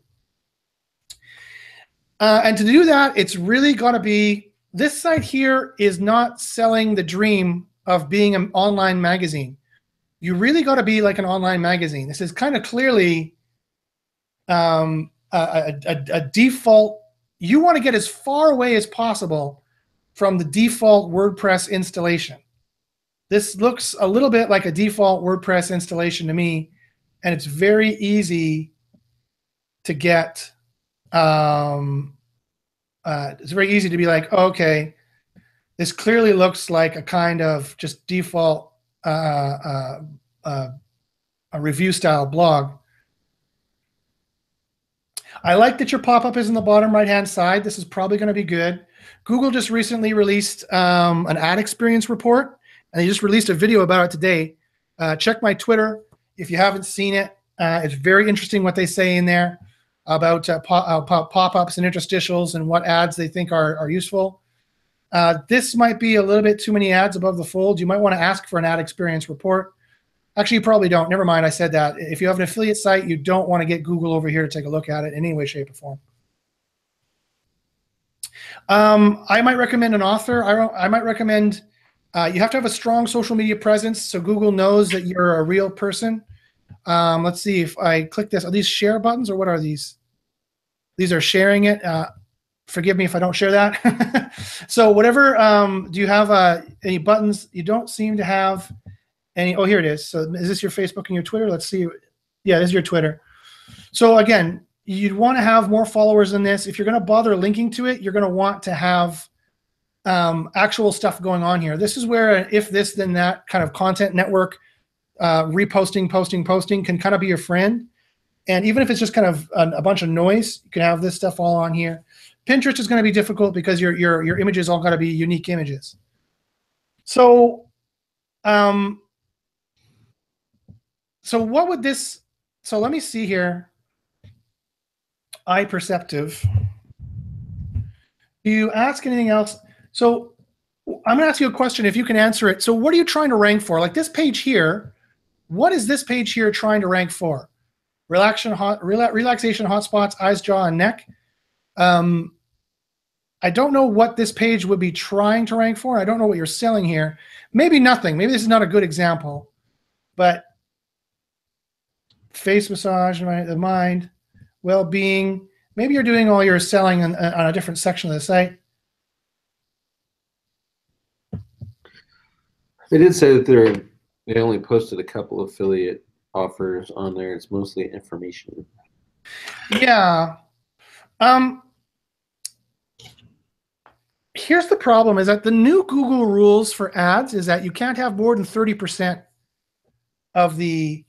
And to do that, it's really got to be, this site here is not selling the dream of being an online magazine. You really got to be like an online magazine. This is kind of clearly a default. You want to get as far away as possible from the default WordPress installation. This looks a little bit like a default WordPress installation to me, and it's very easy to get. It's very easy to be like, oh, okay, this clearly looks like a kind of just default a review style blog. I like that your pop-up is in the bottom right-hand side. This is probably going to be good. Google just recently released an ad experience report, and they just released a video about it today. Check my Twitter if you haven't seen it. It's very interesting what they say in there about pop-ups and interstitials and what ads they think are useful. This might be a little bit too many ads above the fold. You might want to ask for an ad experience report. Actually, you probably don't. Never mind, I said that. If you have an affiliate site, you don't want to get Google over here to take a look at it in any way, shape, or form. I might recommend an author. I might recommend, you have to have a strong social media presence so Google knows that you're a real person. Let's see if I click this. Are these share buttons, or what are these? These are sharing it. Forgive me if I don't share that. So whatever, do you have any buttons? You don't seem to have any. Oh, here it is. So is this your Facebook and your Twitter? Let's see. Yeah, this is your Twitter. So again, you'd want to have more followers than this. If you're going to bother linking to it, you're going to want to have actual stuff going on here. This is where if this, then that kind of content network, reposting, posting can kind of be your friend. And even if it's just kind of a bunch of noise, you can have this stuff all on here. Pinterest is going to be difficult because your images all got to be unique images. So, so what would this? So let me see here. iPerceptive. Do you ask anything else? So I'm going to ask you a question if you can answer it. So what are you trying to rank for? Like this page here, what is this page here trying to rank for? Relaxation hotspots, eyes, jaw, and neck. I don't know what this page would be trying to rank for. I don't know what you're selling here. Maybe nothing. Maybe this is not a good example. But face massage, the mind, well-being. Maybe you're doing all your selling on a different section of the site. They did say that they only posted a couple of affiliate offers on there. It's mostly information. Yeah. Here's the problem: is that the new Google rules for ads is that you can't have more than 30% of the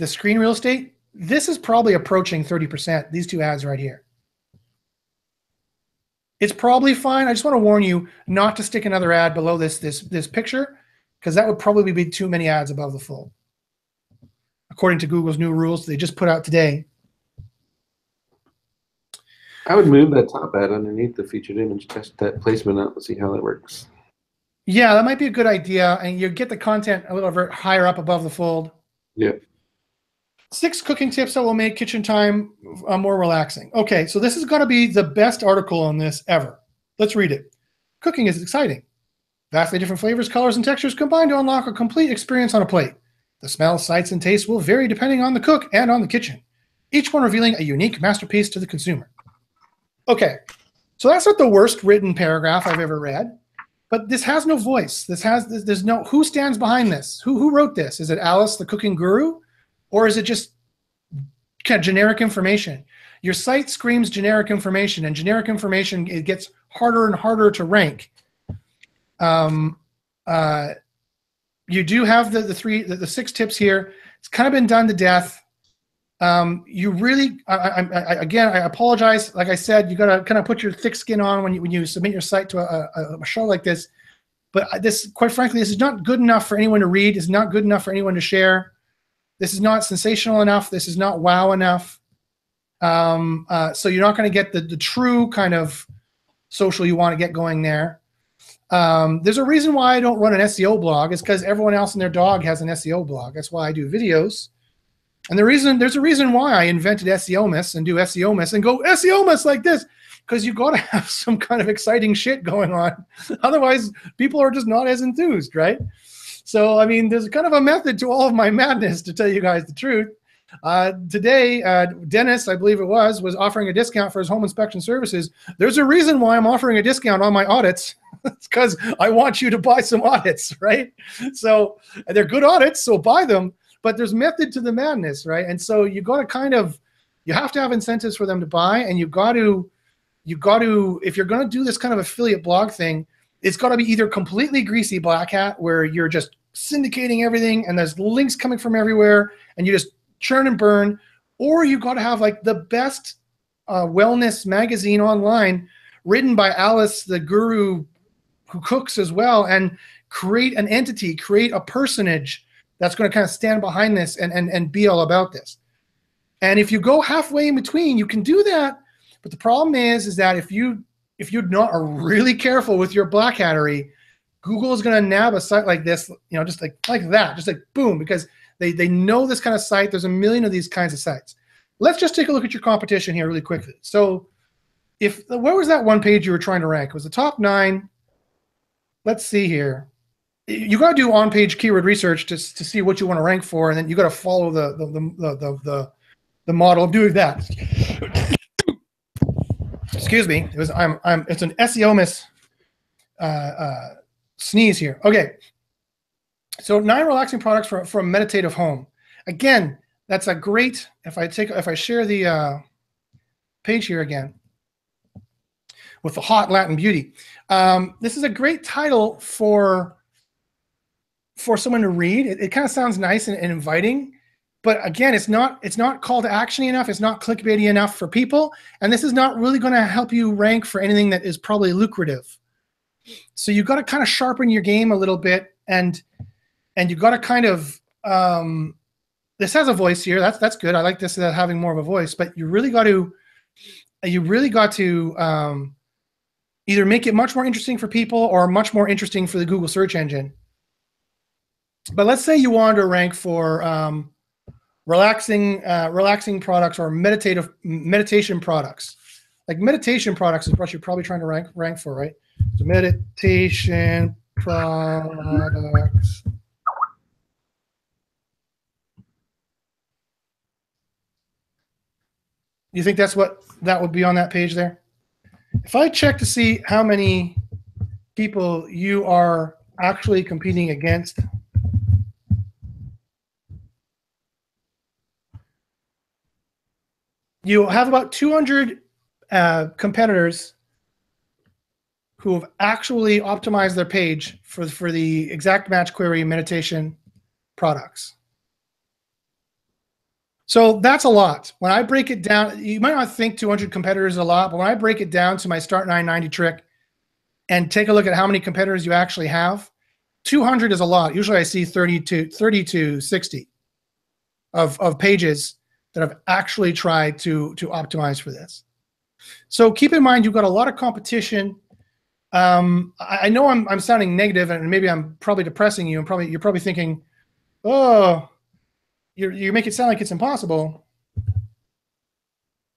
screen real estate. This is probably approaching 30%. These two ads right here. It's probably fine. I just want to warn you not to stick another ad below this picture, because that would probably be too many ads above the fold, according to Google's new rules they just put out today. I would move that top ad underneath the featured image, test that placement out, and see how that works. Yeah, that might be a good idea, and you get the content a little bit higher up above the fold. Yeah. 6 cooking tips that will make kitchen time more relaxing. Okay, so this is going to be the best article on this ever. Let's read it. Cooking is exciting. Vastly different flavors, colors, and textures combine to unlock a complete experience on a plate. The smells, sights, and tastes will vary depending on the cook and on the kitchen, each one revealing a unique masterpiece to the consumer. Okay, so that's not the worst written paragraph I've ever read, but this has no voice. There's no, who stands behind this? Who wrote this? Is it Alice, the cooking guru? Or is it just kind of generic information? Your site screams generic information, and generic information, it gets harder and harder to rank. You do have the 6 tips here. It's kind of been done to death. You really, again, I apologize. Like I said, you got to kind of put your thick skin on when you submit your site to a show like this. But this, quite frankly, this is not good enough for anyone to read. It's not good enough for anyone to share. This is not sensational enough. This is not wow enough. So you're not going to get the true kind of social you want to get going there. There's a reason why I don't run an SEO blog. It's because everyone else and their dog has an SEO blog. That's why I do videos. And there's a reason why I invented SEO Miss and do SEO Miss and go SEO Miss like this, because you got to have some kind of exciting shit going on. Otherwise, people are just not as enthused, right? So, I mean, there's kind of a method to all of my madness, to tell you guys the truth. Today, Dennis, I believe it was offering a discount for his home inspection services. There's a reason why I'm offering a discount on my audits. It's because I want you to buy some audits, right? So they're good audits, so buy them. But there's method to the madness, right? And so you got to kind of, you have to have incentives for them to buy, and you got to, if you're going to do this kind of affiliate blog thing, it's got to be either completely greasy black hat, where you're just syndicating everything and there's links coming from everywhere and you just churn and burn, or you got to have like the best wellness magazine online written by Alice, the guru who cooks as well, and create an entity, create a personage that's going to kind of stand behind this and be all about this. And if you go halfway in between, you can do that. But the problem is that if you're not are really careful with your black hattery, Google is going to nab a site like this, you know, just like that, just like boom, because they know this kind of site. There's a million of these kinds of sites. Let's just take a look at your competition here really quickly. So where was that one page you were trying to rank? It was the top 9. Let's see here. You got to do on-page keyword research to see what you want to rank for, and then you got to follow the model of doing that. Excuse me. It's an SEO Miss sneeze here. Okay. So 9 relaxing products for a meditative home. Again, that's a great. If I share the page here again with the hot Latin beauty, this is a great title for someone to read. It kind of sounds nice and inviting. But again, it's not call to action enough. It's not clickbaity enough for people. And this is not really going to help you rank for anything that is probably lucrative. So you've got to kind of sharpen your game a little bit, and you've got to kind of, this has a voice here. That's good. I like this having more of a voice, but you really got to either make it much more interesting for people or much more interesting for the Google search engine. But let's say you wanted to rank for relaxing products or meditation products. Like meditation products is what you're probably trying to rank for, right? So meditation products. You think that would be on that page there? If I check to see how many people you are actually competing against, you have about 200 competitors who have actually optimized their page for the exact match query meditation products. So that's a lot. When I break it down, you might not think 200 competitors is a lot, but when I break it down to my Start 990 trick and take a look at how many competitors you actually have, 200 is a lot. Usually I see 30 to 60 of pages that have actually tried to optimize for this. So keep in mind, you've got a lot of competition. I know I'm sounding negative, and maybe I'm probably depressing you, and you're probably thinking, oh, you make it sound like it's impossible.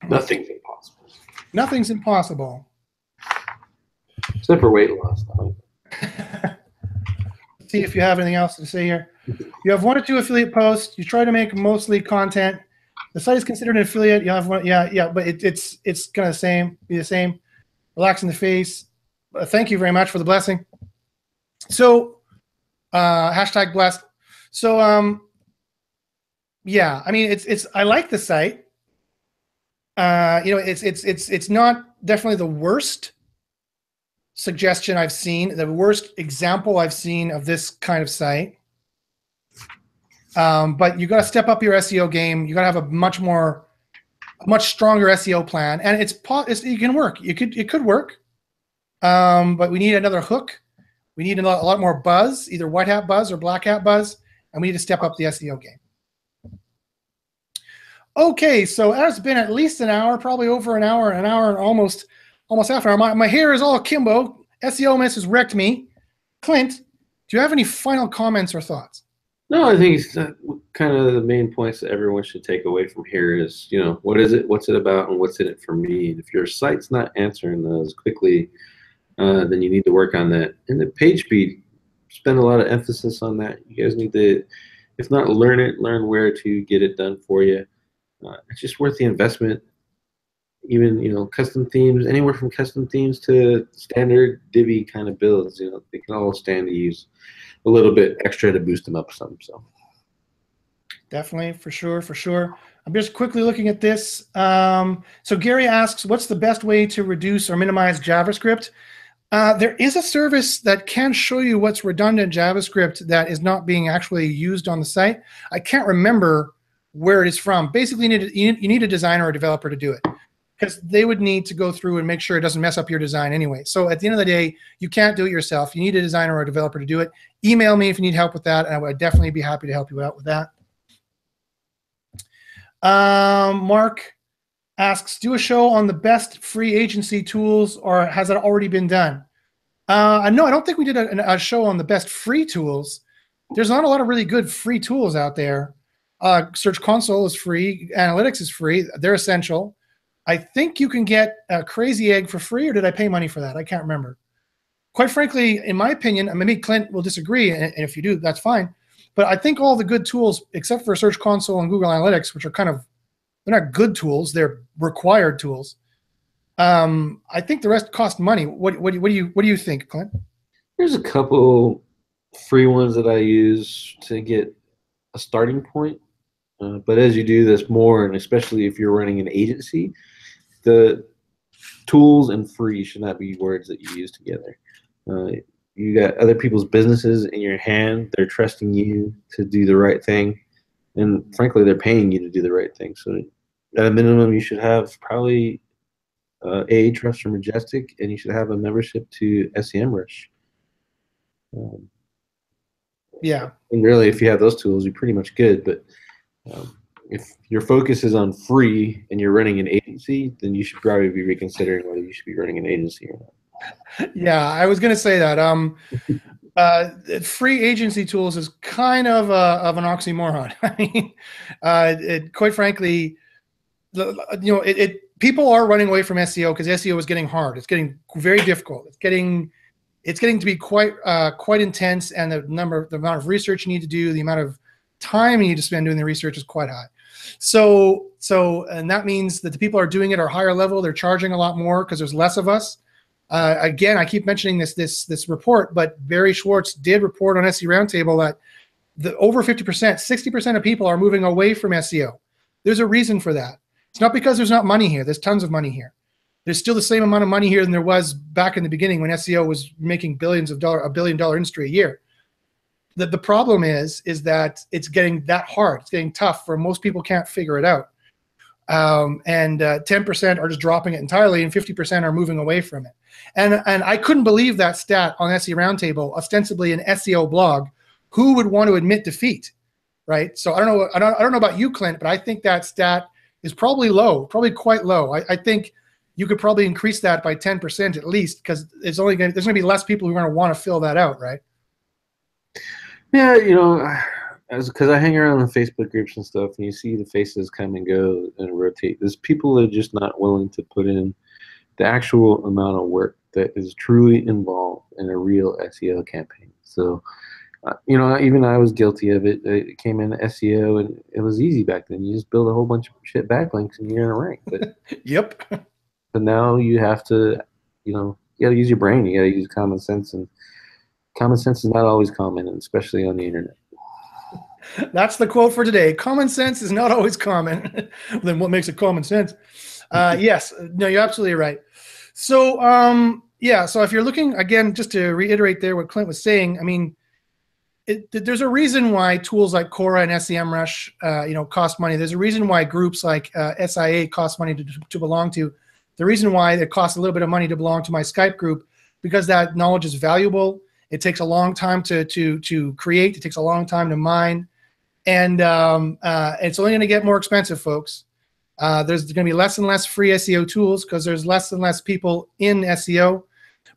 Nothing's impossible. Nothing's impossible. Except for weight loss. See if you have anything else to say here. You have 1 or 2 affiliate posts. You try to make mostly content. The site is considered an affiliate. You have one, yeah, but it's kind of be the same. Relax in the face. Thank you very much for the blessing. So, hashtag blessed. So, yeah, I mean, I like the site. You know, it's not definitely the worst suggestion I've seen, the worst example I've seen of this kind of site. But you got to step up your SEO game. You got to have a much stronger SEO plan, and it can work. It could work, but we need another hook. We need a lot more buzz, either white hat buzz or black hat buzz, and we need to step up the SEO game. Okay, so it's been at least an hour, probably over an hour and almost half an hour. My hair is all akimbo. SEO Miss has wrecked me. Clint, do you have any final comments or thoughts? No, I think it's kind of the main points that everyone should take away from here is, you know, what is it, what's it about, and what's in it for me? And if your site's not answering those quickly, then you need to work on that. And the page speed, spend a lot of emphasis on that. You guys need to, if not learn where to get it done for you. It's just worth the investment. Even, you know, custom themes, anywhere from custom themes to standard Divi kind of builds, you know, they can all stand to use a little bit extra to boost them up some. So definitely, for sure. I'm just quickly looking at this. So Gary asks, what's the best way to reduce or minimize JavaScript? There is a service that can show you what's redundant JavaScript that is not being actually used on the site. I can't remember where it is from. Basically, you need a designer or a developer to do it, because they would need to go through and make sure it doesn't mess up your design anyway. So at the end of the day, you can't do it yourself. You need a designer or a developer to do it. Email me if you need help with that, and I would definitely be happy to help you out with that. Mark asks, do a show on the best free agency tools, or has that already been done? No, I don't think we did a show on the best free tools. There's not a lot of really good free tools out there. Search Console is free. Analytics is free. They're essential. I think you can get a Crazy Egg for free, or did I pay money for that? I can't remember. Quite frankly, in my opinion, maybe Clint will disagree, and if you do, that's fine. But I think all the good tools, except for Search Console and Google Analytics, which are they're not good tools, they're required tools. I think the rest cost money. What do you think, Clint? There's a couple free ones that I use to get a starting point. But as you do this more, and especially if you're running an agency, the tools and free should not be words that you use together. You got other people's businesses in your hand. They're trusting you to do the right thing. And frankly, they're paying you to do the right thing. So at a minimum, you should have probably Ahrefs from Majestic, and you should have a membership to SEMrush. Yeah. And really, if you have those tools, you're pretty much good. But if your focus is on free and you're running an agency, then you should probably be reconsidering whether you should be running an agency or not. Yeah, I was going to say that. Free agency tools is kind of an oxymoron. I mean, quite frankly, people are running away from SEO because SEO is getting hard. It's getting very difficult. It's getting to be quite intense, and the amount of research you need to do, the amount of time you need to spend doing the research is quite high. So and that means that the people are doing it are higher level. They're charging a lot more because there's less of us. Again, I keep mentioning this report, but Barry Schwartz did report on SEO Roundtable that over 50%, 60% of people are moving away from SEO. There's a reason for that. It's not because there's not money here. There's tons of money here. There's still the same amount of money here than there was back in the beginning when SEO was making $1 billion industry a year. The problem is that it's getting that hard. It's getting tough for most people can't figure it out. And 10% are just dropping it entirely, and 50% are moving away from it. And I couldn't believe that stat on SEO Roundtable, ostensibly an SEO blog. Who would want to admit defeat, right? So I don't know about you, Clint, but I think that stat is probably low, probably quite low. I think you could probably increase that by 10% at least, because there's going to be less people who are going to want to fill that out, right? Yeah, because I hang around the Facebook groups and stuff, and you see the faces come and go and rotate. There's people that are just not willing to put in the actual amount of work that is truly involved in a real SEO campaign. So, even I was guilty of it. It came in SEO, and it was easy back then. You just build a whole bunch of shit backlinks, and you're in a rank. But yep. But now you have to, you got to use your brain. You got to use common sense, and common sense is not always common, especially on the internet. That's the quote for today. Common sense is not always common. Then what makes it common sense? Yes, no, you're absolutely right. So, so if you're looking, again, just to reiterate there what Clint was saying, I mean, there's a reason why tools like Quora and SEMrush, cost money. There's a reason why groups like SIA cost money to belong to. The reason why it costs a little bit of money to belong to my Skype group, because that knowledge is valuable. It takes a long time to create. It takes a long time to mine. And it's only going to get more expensive, folks. There's going to be less and less free SEO tools because there's less and less people in SEO.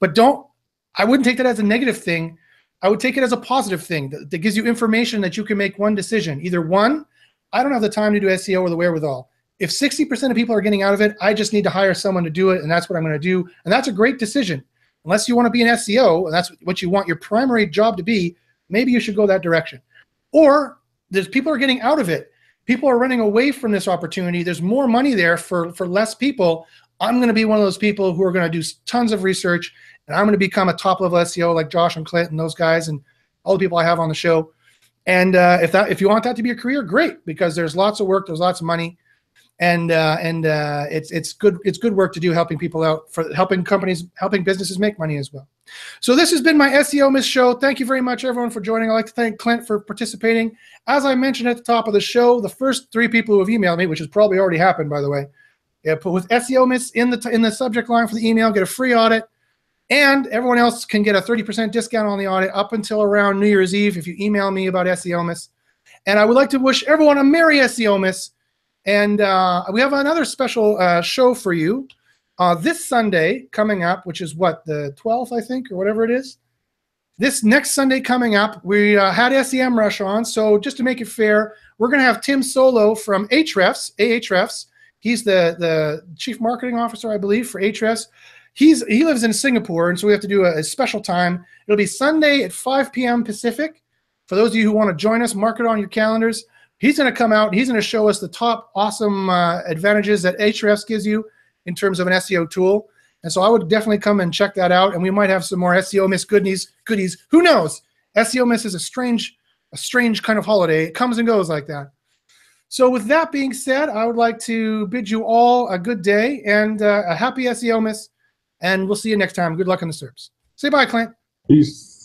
But I wouldn't take that as a negative thing. I would take it as a positive thing that gives you information that you can make one decision. Either one, I don't have the time to do SEO or the wherewithal. If 60% of people are getting out of it, I just need to hire someone to do it, and that's what I'm going to do. And that's a great decision. Unless you want to be an SEO, and that's what you want your primary job to be, maybe you should go that direction. Or there's people are getting out of it. People are running away from this opportunity. There's more money there for less people. I'm going to be one of those people who are going to do tons of research, and I'm going to become a top-level SEO like Josh and Clint and those guys and all the people I have on the show. And if you want that to be a career, great, because there's lots of work, there's lots of money, and it's good work to do, helping people out, for helping businesses make money as well. So this has been my SEO Miss show. Thank you very much, everyone, for joining. I'd like to thank Clint for participating. As I mentioned at the top of the show, the first 3 people who have emailed me, which has probably already happened, by the way, put with SEO Miss in the subject line for the email, get a free audit, and everyone else can get a 30% discount on the audit up until around New Year's Eve if you email me about SEO Miss. And I would like to wish everyone a Merry SEO Miss. And we have another special show for you this Sunday coming up, which is what, the 12th, I think, or whatever it is. This next Sunday coming up, we had SEMrush on. So just to make it fair, we're going to have Tim Solo from Ahrefs. He's the chief marketing officer, I believe, for Ahrefs. He lives in Singapore, and so we have to do a special time. It'll be Sunday at 5 p.m. Pacific. For those of you who want to join us, mark it on your calendars. He's going to come out, and he's going to show us the top awesome advantages that Ahrefs gives you in terms of an SEO tool. And so I would definitely come and check that out, and we might have some more SEO Miss goodies. Who knows? SEO Miss is a strange kind of holiday. It comes and goes like that. So with that being said, I would like to bid you all a good day and a happy SEO Miss, and we'll see you next time. Good luck in the SERPs. Say bye, Clint. Peace.